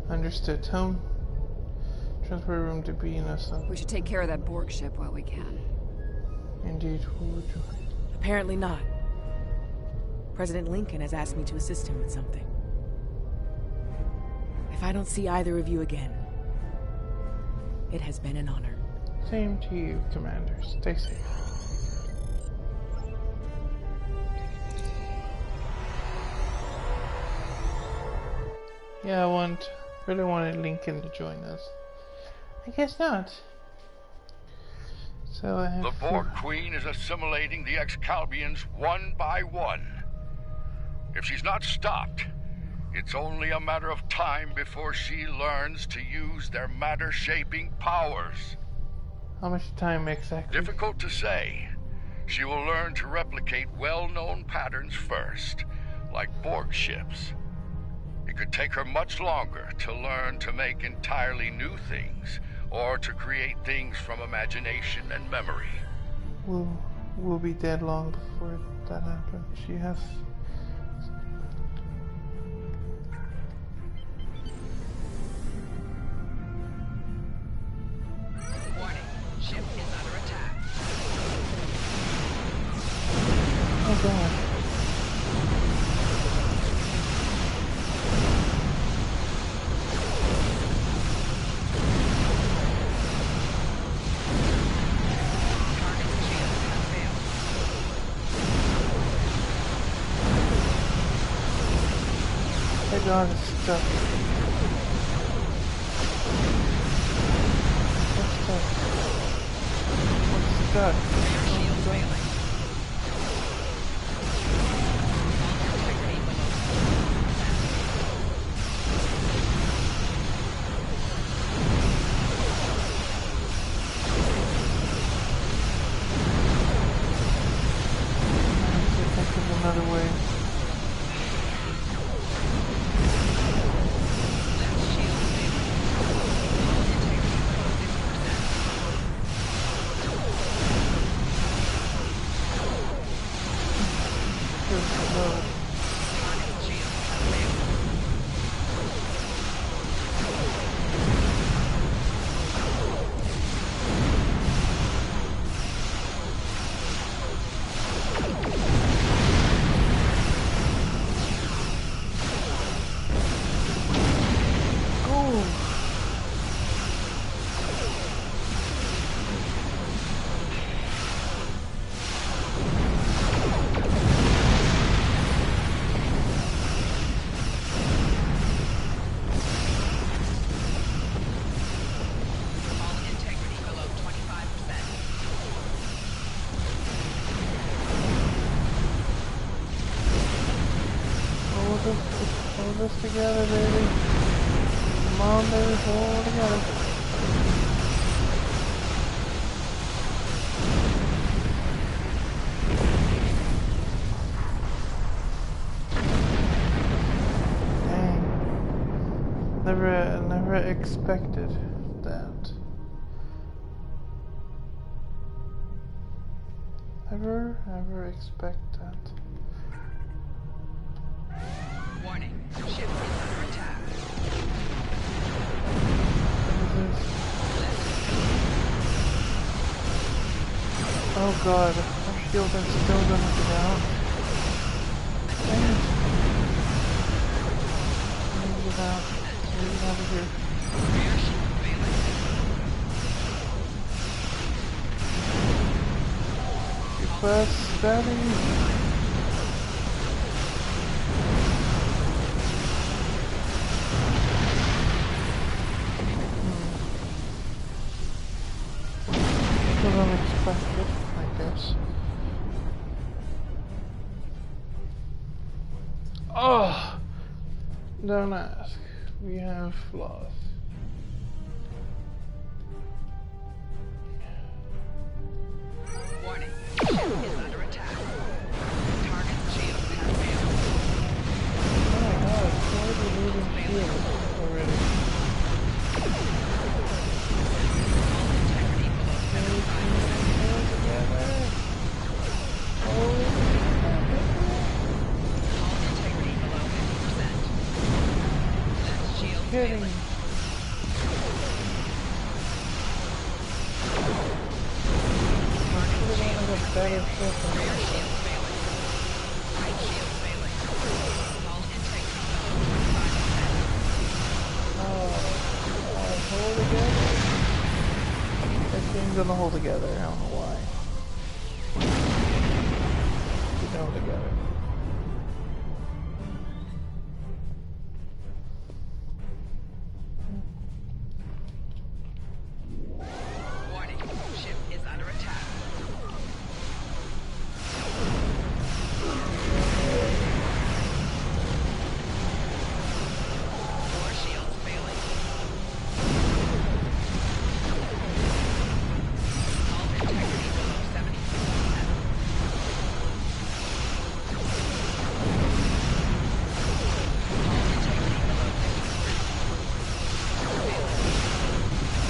Understood. Home. Transport room to be in us. We should take care of that Borg ship while we can. Indeed. Who would you? Apparently not. President Lincoln has asked me to assist him with something. If I don't see either of you again, it has been an honor. Same to you, Commander. Stay safe. Yeah, really wanted Lincoln to join us. I guess not. So I have the Borg Queen is assimilating the Excalbians one by one. If she's not stopped, it's only a matter of time before she learns to use their matter-shaping powers. How much time exactly? Difficult to say. She will learn to replicate well-known patterns first, like Borg ships. It could take her much longer to learn to make entirely new things, or to create things from imagination and memory. We'll be dead long before that happens. She has... Warning, ship is under attack. Oh god. God, it's stuck. What's stuck? What's stuck? Shield failing. Think of another way. Hold this together, baby. Come on, baby, hold it together. Dang. Never expected that. Ever expect that. Warning, ship is under attack. Oh god, our shield is still gonna go down. Dang it. I need to get out. I need to get out of here. Request Daddy. Unexpected, I guess. Oh! Don't ask. We have flaws. Warning. Ship is under attack. Target's shield has failed. Oh my god, why are they losing shield already? Hull integrity below 75%. Together. Hull integrity below 50%. Left shield Kidding. failing. Better system. Rear shield failing. Right shield failing. Hull integrity below 25%. Hold together. That thing's gonna hold together. I don't know why. Keep it all together. Warning. Ship is under attack. Core shields failing. Hull integrity below 70%. Hull integrity below 50%. Failing.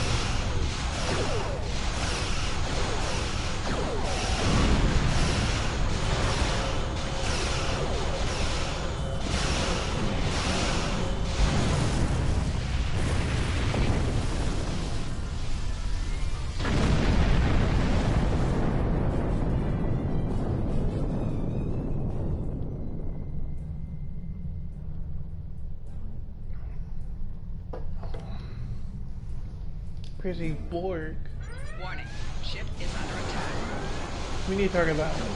Crazy Borg. Warning. Ship is under attack. We need to target that one.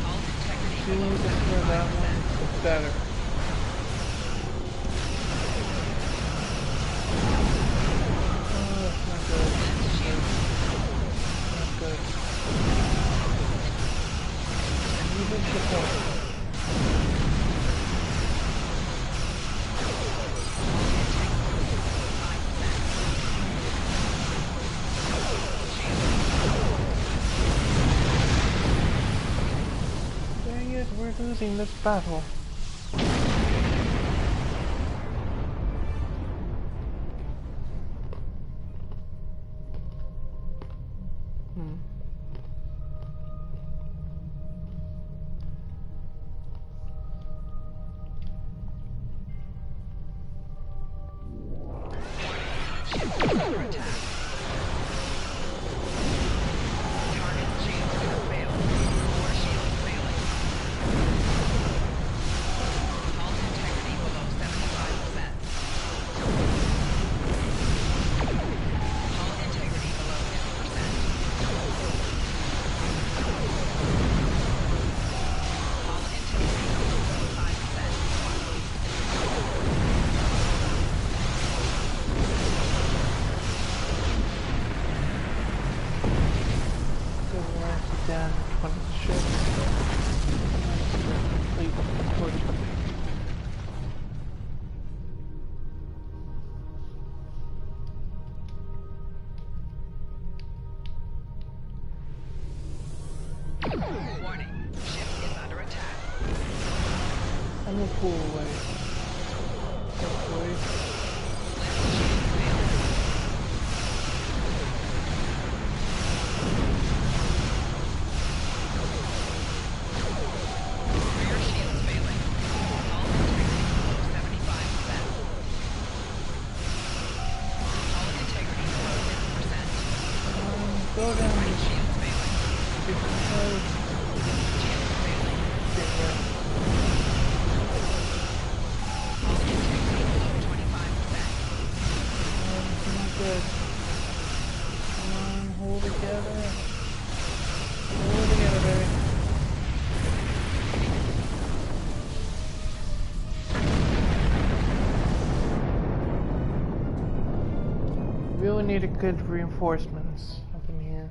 Hull integrity We below need to target that 75%. one. It's better. Oh, that's not good. Left shield. Not good. Even support. Dang it, we're losing this battle. Ship is under attack. Target shields have failed. Core shields failing. Hull integrity below 75%. Hull integrity below 50%. Hull integrity below 5%. Down one of the ships. Complete torture. Warning. Ship is under attack. I'm gonna pull away. Hopefully. Left shield failing. Rear shields failing. Hull integrity below 75%. Hull integrity below 50%. Go down. Right shields failing. Shields failing. Hull integrity below 25%. Not good. Come on, hold together. Hold together, baby. Really need a good reinforcements up in here.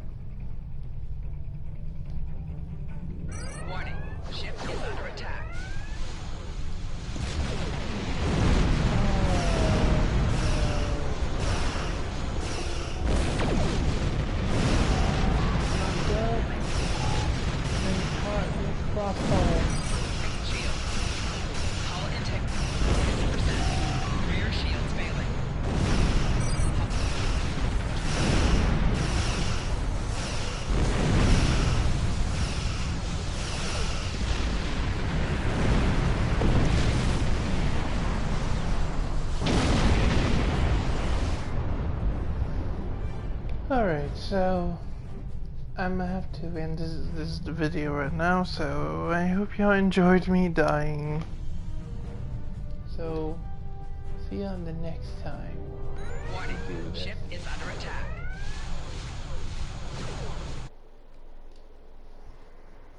Alright, so I'm gonna have to end this video right now, so I hope y'all enjoyed me dying. So, see you on the next time. Warning, ship is